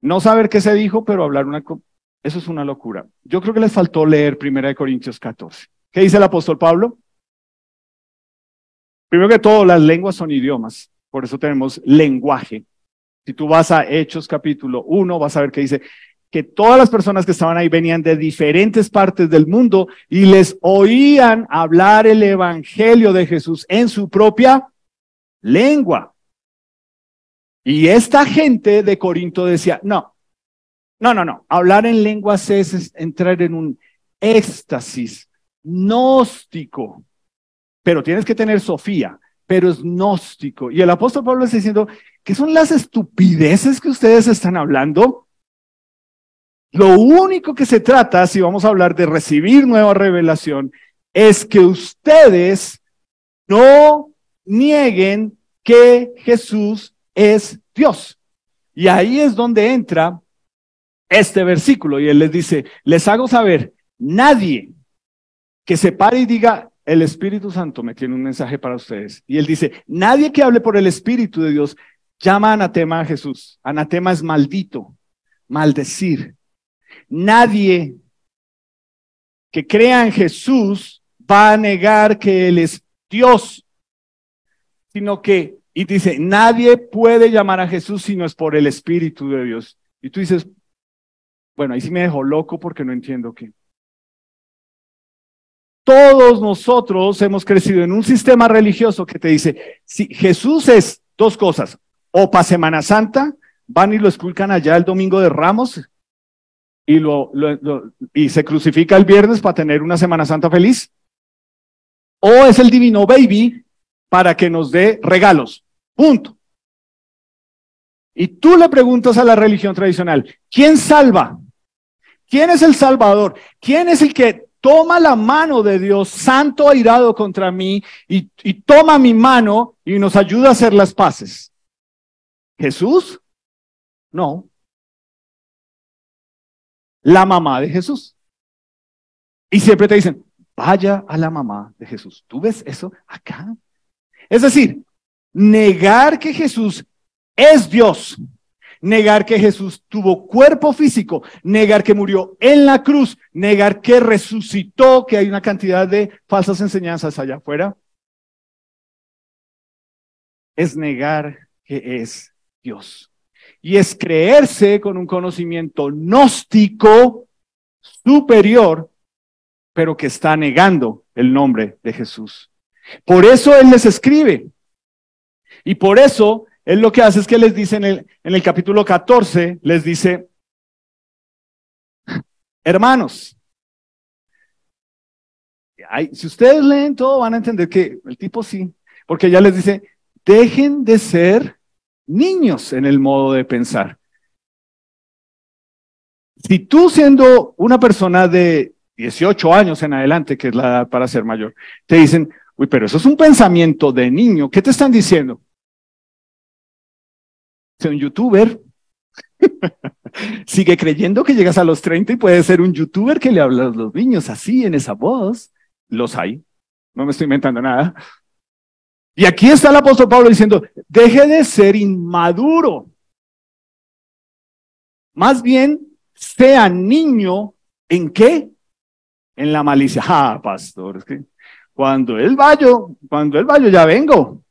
no saber qué se dijo, pero hablar eso es una locura. Yo creo que les faltó leer 1 Corintios 14. ¿Qué dice el apóstol Pablo? Primero que todo, las lenguas son idiomas, por eso tenemos lenguaje. Si tú vas a Hechos capítulo 1, vas a ver que dice que todas las personas que estaban ahí venían de diferentes partes del mundo y les oían hablar el evangelio de Jesús en su propia lengua. Y esta gente de Corinto decía, no, hablar en lenguas es entrar en un éxtasis gnóstico, pero tienes que tener Sofía, pero es gnóstico. Y el apóstol Pablo está diciendo, ¿qué son las estupideces que ustedes están hablando? Lo único que se trata, si vamos a hablar de recibir nueva revelación, es que ustedes no nieguen que Jesús es Dios. Y ahí es donde entra este versículo, y él les dice, les hago saber, nadie que se pare y diga, el Espíritu Santo me tiene un mensaje para ustedes. Y él dice, nadie que hable por el Espíritu de Dios llama anatema a Jesús. Anatema es maldito, maldecir. Nadie que crea en Jesús va a negar que Él es Dios, sino que, y dice, nadie puede llamar a Jesús si no es por el Espíritu de Dios. Y tú dices, bueno, ahí sí me dejó loco porque no entiendo qué. Todos nosotros hemos crecido en un sistema religioso que te dice, si Jesús es dos cosas, o para Semana Santa, van y lo esculcan allá el domingo de Ramos, y se crucifica el viernes para tener una Semana Santa feliz, o es el divino baby para que nos dé regalos, punto. Y tú le preguntas a la religión tradicional, ¿quién salva? ¿Quién es el Salvador? ¿Quién es el que toma la mano de Dios, santo airado contra mí, y toma mi mano y nos ayuda a hacer las paces? ¿Jesús? No. La mamá de Jesús. Y siempre te dicen, vaya a la mamá de Jesús. ¿Tú ves eso acá? Es decir, negar que Jesús es Dios, negar que Jesús tuvo cuerpo físico, negar que murió en la cruz, negar que resucitó, que hay una cantidad de falsas enseñanzas allá afuera, es negar que es Dios. Y es creerse con un conocimiento gnóstico superior, pero que está negando el nombre de Jesús. Por eso Él les escribe. Y por eso Él lo que hace es que les dice en el capítulo 14, les dice, hermanos, si ustedes leen todo van a entender que el tipo sí, porque ya les dice, dejen de ser niños en el modo de pensar. Si tú, siendo una persona de 18 años en adelante, que es la edad para ser mayor, te dicen, uy, pero eso es un pensamiento de niño, ¿qué te están diciendo? Sé un youtuber. Sigue creyendo que llegas a los 30 y puedes ser un youtuber que le habla a los niños así, en esa voz. Los hay, no me estoy inventando nada. Y aquí está el apóstol Pablo diciendo, deje de ser inmaduro. Más bien, sea niño, ¿en qué? En la malicia. Ah, pastor, es que cuando él vaya, ya vengo.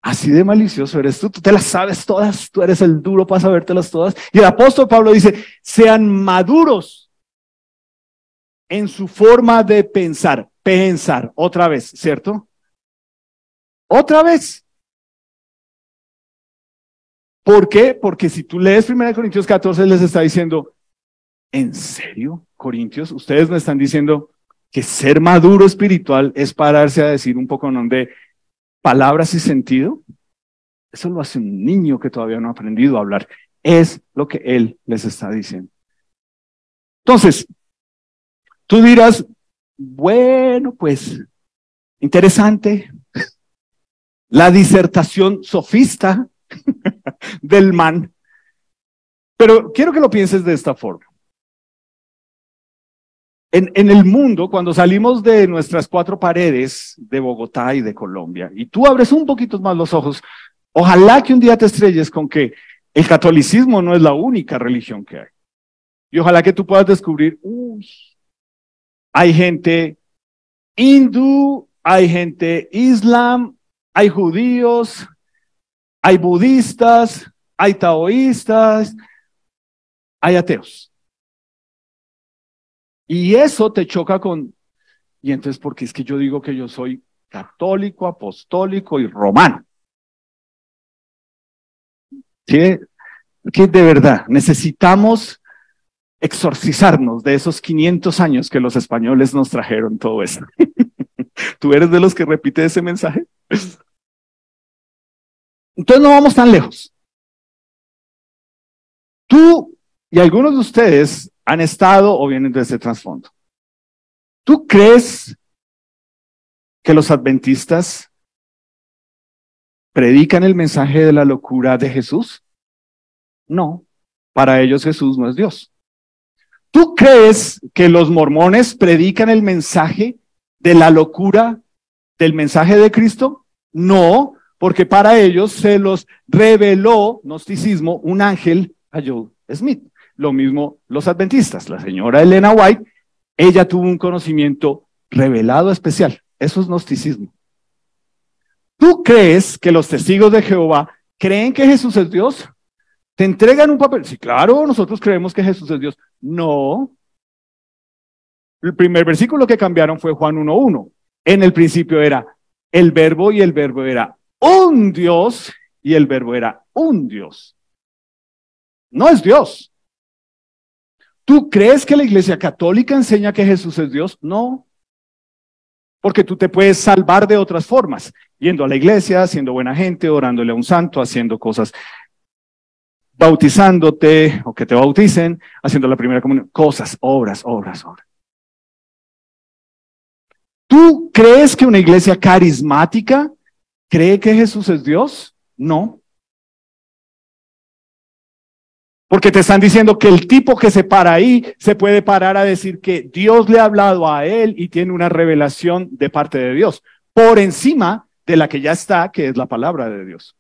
Así de malicioso eres tú te las sabes todas, tú eres el duro para sabértelas todas. Y el apóstol Pablo dice, sean maduros en su forma de pensar, otra vez, ¿cierto? Otra vez. ¿Por qué? Porque si tú lees 1 Corintios 14, les está diciendo, ¿en serio, Corintios? Ustedes me están diciendo que ser maduro espiritual es pararse a decir un poco de palabras y sentido. Eso lo hace un niño que todavía no ha aprendido a hablar. Es lo que él les está diciendo. Entonces, tú dirás, bueno, pues, interesante. La disertación sofista del man. Pero quiero que lo pienses de esta forma. En el mundo, cuando salimos de nuestras 4 paredes de Bogotá y de Colombia, y tú abres un poquito más los ojos, ojalá que un día te estrelles con que el catolicismo no es la única religión que hay. Y ojalá que tú puedas descubrir, hay gente hindú, hay gente islam, hay judíos, hay budistas, hay taoístas, hay ateos. Y eso te choca y entonces, ¿por qué es que yo digo que yo soy católico, apostólico y romano? ¿Sí? Que de verdad necesitamos exorcizarnos de esos 500 años que los españoles nos trajeron todo eso. ¿Tú eres de los que repite ese mensaje? Entonces no vamos tan lejos. Tú y algunos de ustedes han estado o vienen de ese trasfondo. ¿Tú crees que los adventistas predican el mensaje de la locura de Jesús? No, para ellos Jesús no es Dios. ¿Tú crees que los mormones predican el mensaje de la locura del mensaje de Cristo? No, porque para ellos se los reveló, gnosticismo, un ángel a Joe Smith. Lo mismo los adventistas. La señora Elena White, ella tuvo un conocimiento revelado especial. Eso es gnosticismo. ¿Tú crees que los testigos de Jehová creen que Jesús es Dios? ¿Te entregan un papel? Sí, claro, nosotros creemos que Jesús es Dios. No. El primer versículo que cambiaron fue Juan 1:1. En el principio era el verbo y el verbo era un Dios y el verbo era un Dios. No es Dios. ¿Tú crees que la Iglesia Católica enseña que Jesús es Dios? No. Porque tú te puedes salvar de otras formas, yendo a la iglesia, siendo buena gente, orándole a un santo, haciendo cosas, bautizándote o que te bauticen, haciendo la primera comunión, cosas, obras. ¿Tú crees que una iglesia carismática cree que Jesús es Dios? No. Porque te están diciendo que el tipo que se para ahí se puede parar a decir que Dios le ha hablado a él y tiene una revelación de parte de Dios, por encima de la que ya está, que es la palabra de Dios.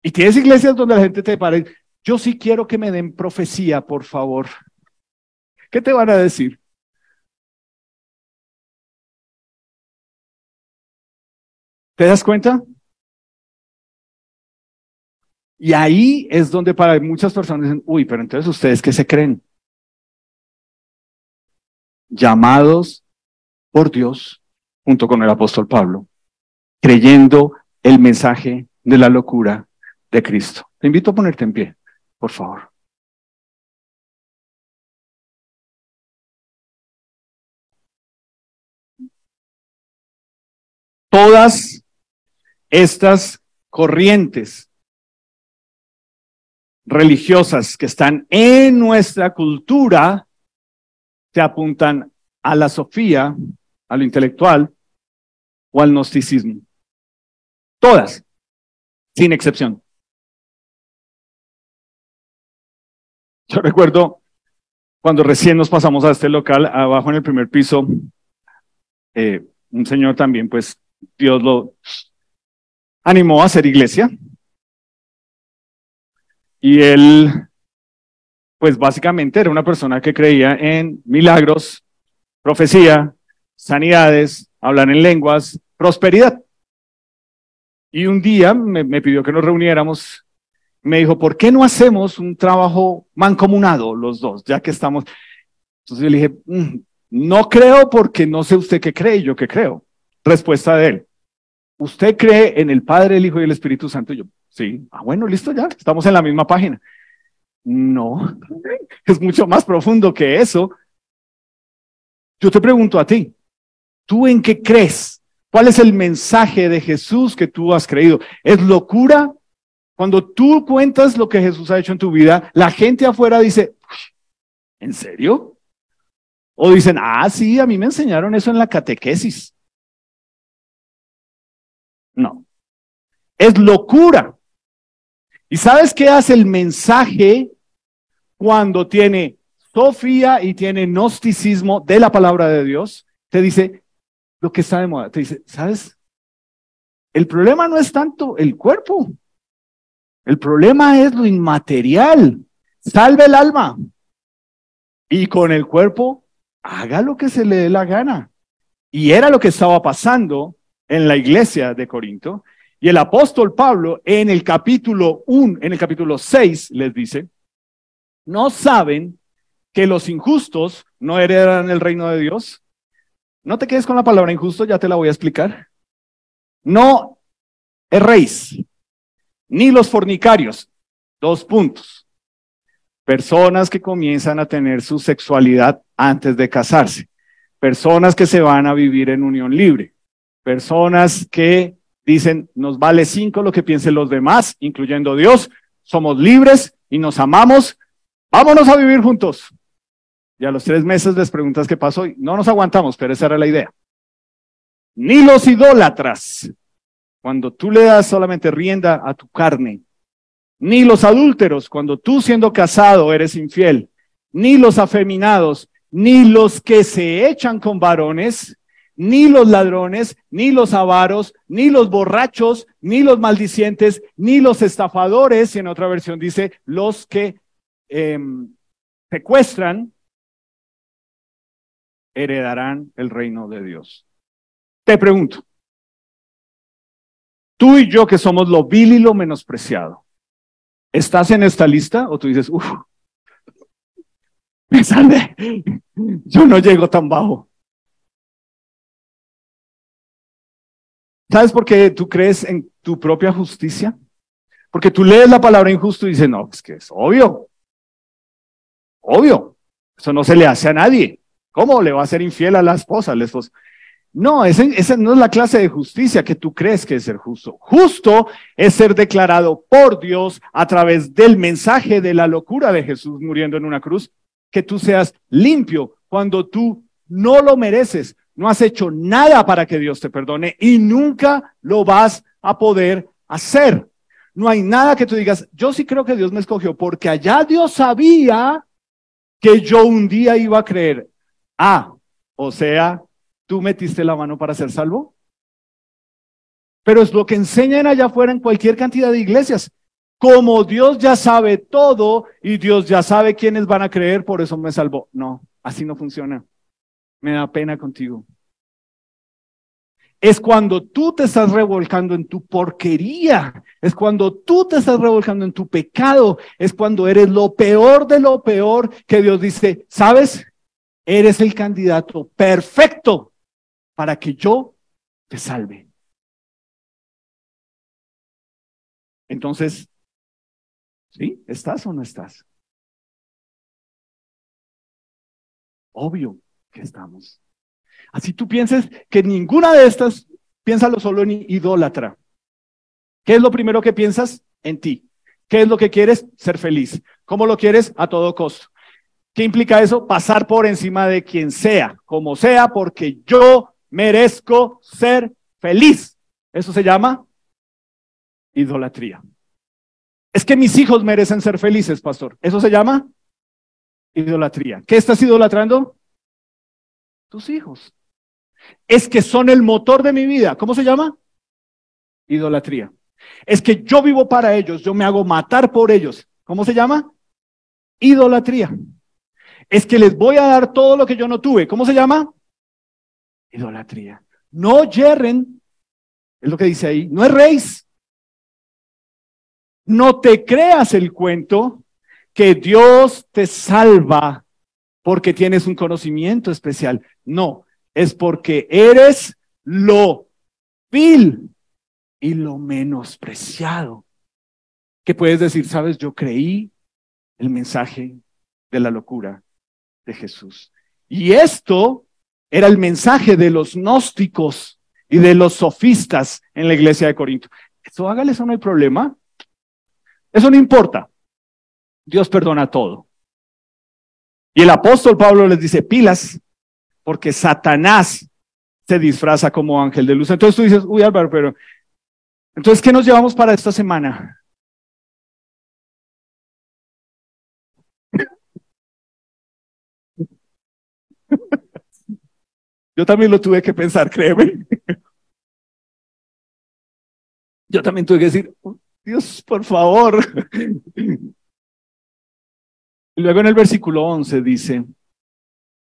Y tienes iglesias donde la gente te para y dice, yo sí quiero que me den profecía, por favor. ¿Qué te van a decir? ¿Te das cuenta? Y ahí es donde para muchas personas dicen, uy, pero entonces ustedes ¿qué se creen? Llamados por Dios, junto con el apóstol Pablo, creyendo el mensaje de la locura de Cristo. Te invito a ponerte en pie, por favor. Todas estas corrientes religiosas que están en nuestra cultura se apuntan a la sofía, a lo intelectual o al gnosticismo. Todas, sin excepción. Yo recuerdo cuando recién nos pasamos a este local, abajo en el primer piso, un señor también, pues, Dios lo animó a hacer iglesia y él, pues básicamente era una persona que creía en milagros, profecía, sanidades, hablar en lenguas, prosperidad. Y un día me pidió que nos reuniéramos, me dijo, ¿por qué no hacemos un trabajo mancomunado los dos, ya que estamos? Entonces yo le dije, no creo porque no sé usted qué cree y yo qué creo. Respuesta de él, ¿usted cree en el Padre, el Hijo y el Espíritu Santo? Y yo, sí. Bueno, listo, ya, estamos en la misma página. No, es mucho más profundo que eso. Yo te pregunto a ti, ¿tú en qué crees? ¿Cuál es el mensaje de Jesús que tú has creído? ¿Es locura? Cuando tú cuentas lo que Jesús ha hecho en tu vida, la gente afuera dice, ¿en serio? O dicen, sí, a mí me enseñaron eso en la catequesis. No, es locura. ¿Y sabes qué hace el mensaje cuando tiene sofía y tiene gnosticismo de la palabra de Dios? Te dice lo que está de moda. Te dice, ¿sabes? El problema no es tanto el cuerpo. El problema es lo inmaterial. Salve el alma. Y con el cuerpo, haga lo que se le dé la gana. Y era lo que estaba pasando en la iglesia de Corinto. Y el apóstol Pablo en el capítulo 1, en el capítulo 6, les dice, ¿no saben que los injustos no heredarán el reino de Dios? No te quedes con la palabra injusto, ya te la voy a explicar. No erréis, ni los fornicarios. 2 puntos. Personas que comienzan a tener su sexualidad antes de casarse. Personas que se van a vivir en unión libre. Personas que dicen, nos vale 5 lo que piensen los demás, incluyendo Dios. Somos libres y nos amamos. Vámonos a vivir juntos. Y a los 3 meses les preguntas qué pasó y no nos aguantamos, pero esa era la idea. Ni los idólatras, cuando tú le das solamente rienda a tu carne. Ni los adúlteros, cuando tú siendo casado eres infiel. Ni los afeminados, ni los que se echan con varones, ni los ladrones, ni los avaros, ni los borrachos, ni los maldicientes, ni los estafadores, y en otra versión dice, los que secuestran, heredarán el reino de Dios. Te pregunto, tú y yo que somos lo vil y lo menospreciado, ¿estás en esta lista o tú dices, me salvé, yo no llego tan bajo? ¿Sabes por qué tú crees en tu propia justicia? Porque tú lees la palabra injusto y dices, no, es que es obvio, eso no se le hace a nadie. ¿Cómo le va a ser infiel a la esposa, al esposo? No, esa no es la clase de justicia que tú crees que es ser justo. Justo es ser declarado por Dios a través del mensaje de la locura de Jesús muriendo en una cruz, que tú seas limpio cuando tú no lo mereces. No has hecho nada para que Dios te perdone y nunca lo vas a poder hacer. No hay nada que tú digas, yo sí creo que Dios me escogió porque allá Dios sabía que yo un día iba a creer. O sea, ¿tú metiste la mano para ser salvo? Pero es lo que enseñan allá afuera en cualquier cantidad de iglesias. Como Dios ya sabe todo y Dios ya sabe quiénes van a creer, por eso me salvó. No, así no funciona. Me da pena contigo. Es cuando tú te estás revolcando en tu porquería, es cuando tú te estás revolcando en tu pecado, es cuando eres lo peor de lo peor que Dios dice, ¿sabes? Eres el candidato perfecto para que yo te salve. Entonces, ¿sí? ¿Estás o no estás? Obvio que estamos. Así tú pienses que ninguna de estas, piénsalo solo en idólatra. ¿Qué es lo primero que piensas? En ti. ¿Qué es lo que quieres? Ser feliz. ¿Cómo lo quieres? A todo costo. ¿Qué implica eso? Pasar por encima de quien sea, como sea, porque yo merezco ser feliz. Eso se llama idolatría. Es que mis hijos merecen ser felices, pastor. Eso se llama idolatría. ¿Qué estás idolatrando? Tus hijos. Es que son el motor de mi vida. ¿Cómo se llama? Idolatría. Es que yo vivo para ellos, yo me hago matar por ellos. ¿Cómo se llama? Idolatría. Es que les voy a dar todo lo que yo no tuve. ¿Cómo se llama? Idolatría. No yerren, es lo que dice ahí, no erréis. No te creas el cuento que Dios te salva porque tienes un conocimiento especial. No, es porque eres lo vil y lo menospreciado. Que puedes decir, sabes, yo creí el mensaje de la locura de Jesús. Y esto era el mensaje de los gnósticos y de los sofistas en la iglesia de Corinto. Eso hágale, eso no hay problema. Eso no importa. Dios perdona todo. Y el apóstol Pablo les dice, pilas, porque Satanás se disfraza como ángel de luz. Entonces tú dices, uy Álvaro, pero entonces, ¿qué nos llevamos para esta semana? Yo también lo tuve que pensar, créeme. Yo también tuve que decir, Dios, por favor. Y luego en el versículo 11 dice,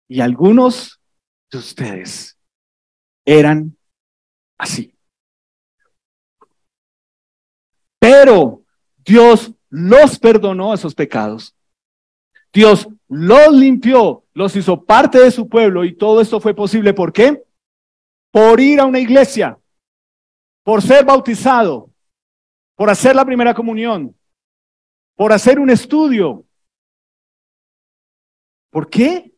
y algunos de ustedes eran así. Pero Dios los perdonó esos pecados. Dios los limpió, los hizo parte de su pueblo y todo esto fue posible. ¿Por qué? Por ir a una iglesia, por ser bautizado, por hacer la primera comunión, por hacer un estudio. ¿Por qué?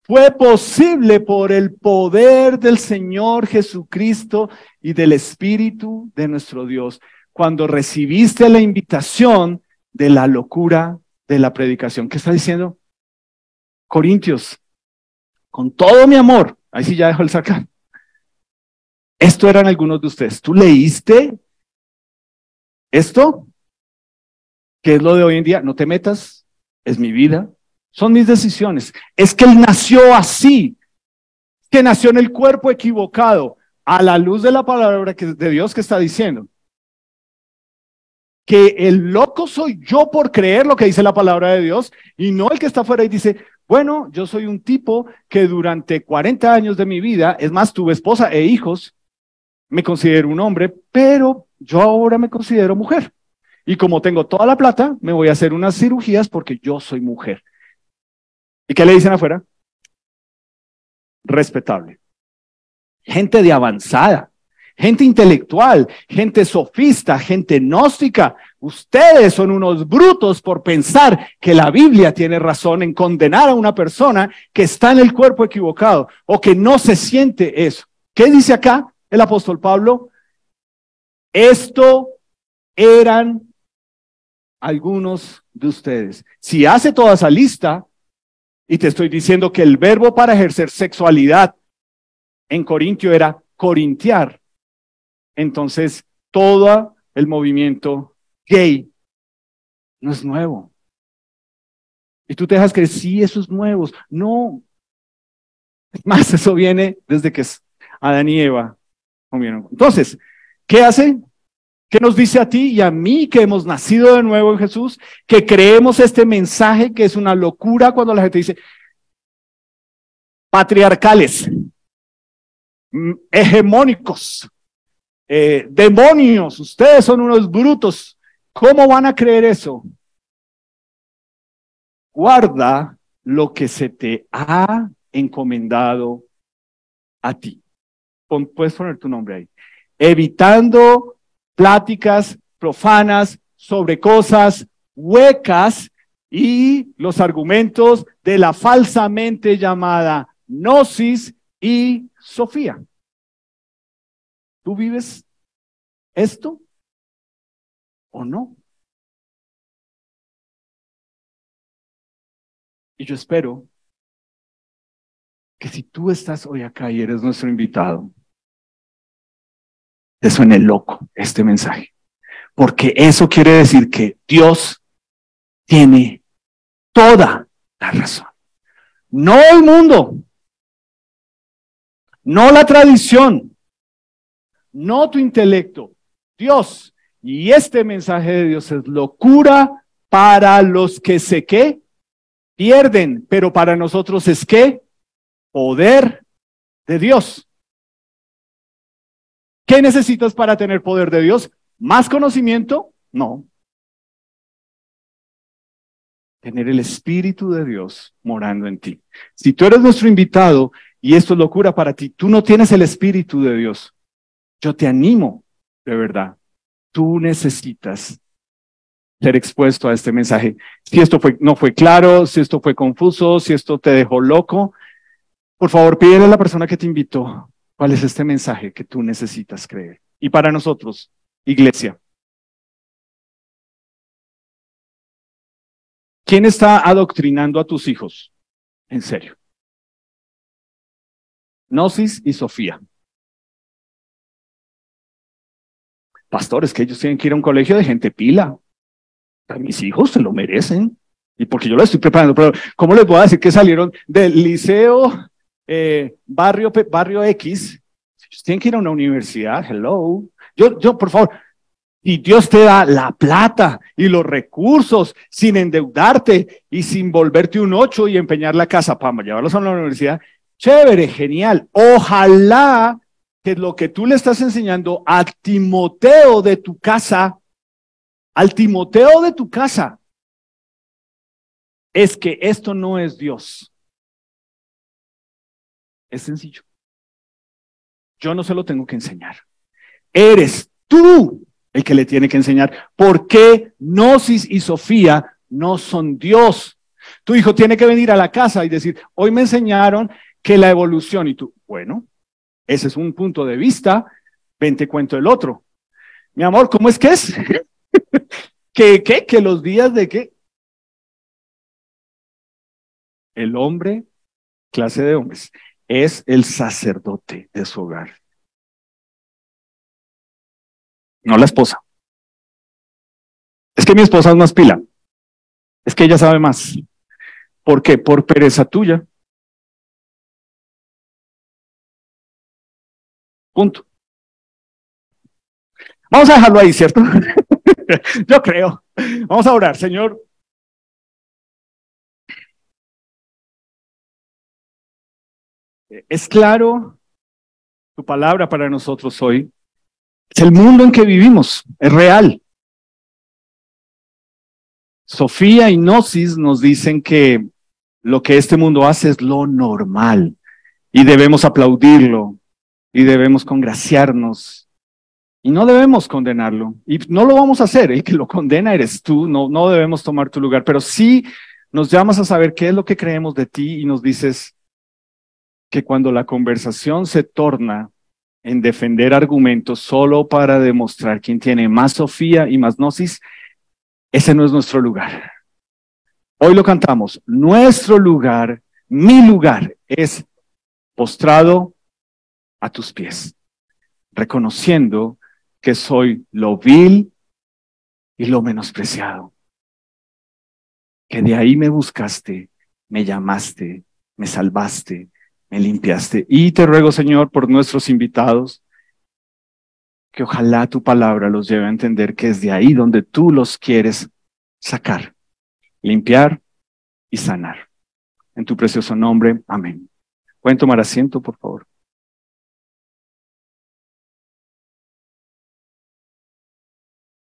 Fue posible por el poder del Señor Jesucristo y del Espíritu de nuestro Dios. Cuando recibiste la invitación de la locura de la predicación. ¿Qué está diciendo? Corintios, con todo mi amor, ahí sí ya dejo el sarcasmo. Esto eran algunos de ustedes. ¿Tú leíste esto? ¿Qué es lo de hoy en día? No te metas, es mi vida, son mis decisiones. Es que él nació así, que nació en el cuerpo equivocado, a la luz de la palabra de Dios que está diciendo. Que el loco soy yo por creer lo que dice la palabra de Dios y no el que está afuera y dice, bueno, yo soy un tipo que durante 40 años de mi vida, es más, tuve esposa e hijos, me considero un hombre, pero yo ahora me considero mujer. Y como tengo toda la plata, me voy a hacer unas cirugías porque yo soy mujer. ¿Y qué le dicen afuera? Respetable. Gente de avanzada. Gente intelectual, gente sofista, gente gnóstica. Ustedes son unos brutos por pensar que la Biblia tiene razón en condenar a una persona que está en el cuerpo equivocado o que no se siente eso. ¿Qué dice acá el apóstol Pablo? Esto eran algunos de ustedes. Si hace toda esa lista, y te estoy diciendo que el verbo para ejercer sexualidad en Corintio era corintiar, entonces todo el movimiento gay no es nuevo. Y tú te dejas creer, sí, eso es nuevo. No. Es más, eso viene desde que Adán y Eva comieron. Entonces, ¿qué hace? ¿Qué nos dice a ti y a mí que hemos nacido de nuevo en Jesús? Que creemos este mensaje que es una locura cuando la gente dice patriarcales, hegemónicos, demonios, ustedes son unos brutos. ¿Cómo van a creer eso? Guarda lo que se te ha encomendado a ti. Puedes poner tu nombre ahí. Evitando pláticas profanas sobre cosas huecas y los argumentos de la falsamente llamada gnosis y sofía. ¿Tú vives esto o no? Y yo espero que si tú estás hoy acá y eres nuestro invitado, te suene loco este mensaje. Porque eso quiere decir que Dios tiene toda la razón. No el mundo, no la tradición, no tu intelecto, Dios. Y este mensaje de Dios es locura para los que se ¿qué? Pierden, pero para nosotros es ¿qué? Poder de Dios. ¿Qué necesitas para tener poder de Dios? ¿Más conocimiento? No. Tener el Espíritu de Dios morando en ti. Si tú eres nuestro invitado y esto es locura para ti, tú no tienes el Espíritu de Dios. Yo te animo, de verdad. Tú necesitas ser expuesto a este mensaje. Si esto no fue claro, si esto fue confuso, si esto te dejó loco, por favor, pídele a la persona que te invitó cuál es este mensaje que tú necesitas creer. Y para nosotros, iglesia, ¿quién está adoctrinando a tus hijos? En serio. Gnosis y Sofía. Pastores, que ellos tienen que ir a un colegio de gente pila. A mis hijos se lo merecen. Y porque yo lo estoy preparando, pero ¿cómo les voy a decir que salieron del liceo barrio X? Ellos tienen que ir a una universidad, hello. Yo, por favor, y Dios te da la plata y los recursos sin endeudarte y sin volverte un 8 y empeñar la casa para llevarlos a la universidad. Chévere, genial. Ojalá que lo que tú le estás enseñando a Timoteo de tu casa, al Timoteo de tu casa, es que esto no es Dios. Es sencillo. Yo no se lo tengo que enseñar. Eres tú el que le tiene que enseñar. ¿Por qué Gnosis y Sofía no son Dios? Tu hijo tiene que venir a la casa y decir, hoy me enseñaron que la evolución, y tú, bueno, ese es un punto de vista, ven te cuento el otro. Mi amor, ¿cómo es que es? ¿Que los días de qué? El hombre, clase de hombres, es el sacerdote de su hogar. No la esposa. Es que mi esposa es más pila. Es que ella sabe más. ¿Por qué? Por pereza tuya. Punto. Vamos a dejarlo ahí, ¿cierto? Yo creo. Vamos a orar, Señor. Es claro tu palabra para nosotros hoy. Es el mundo en que vivimos, es real. Sofía y Gnosis nos dicen que lo que este mundo hace es lo normal y debemos aplaudirlo y debemos congraciarnos y no debemos condenarlo y no lo vamos a hacer. El que lo condena eres tú, no debemos tomar tu lugar, pero sí nos llamas a saber qué es lo que creemos de ti y nos dices que cuando la conversación se torna en defender argumentos solo para demostrar quién tiene más Sofía y más Gnosis, ese no es nuestro lugar. Hoy lo cantamos. Nuestro lugar, mi lugar, es postrado a tus pies, reconociendo que soy lo vil y lo menospreciado. Que de ahí me buscaste, me llamaste, me salvaste, me limpiaste. Y te ruego, Señor, por nuestros invitados, que ojalá tu palabra los lleve a entender que es de ahí donde tú los quieres sacar, limpiar y sanar. En tu precioso nombre, amén. ¿Pueden tomar asiento, por favor?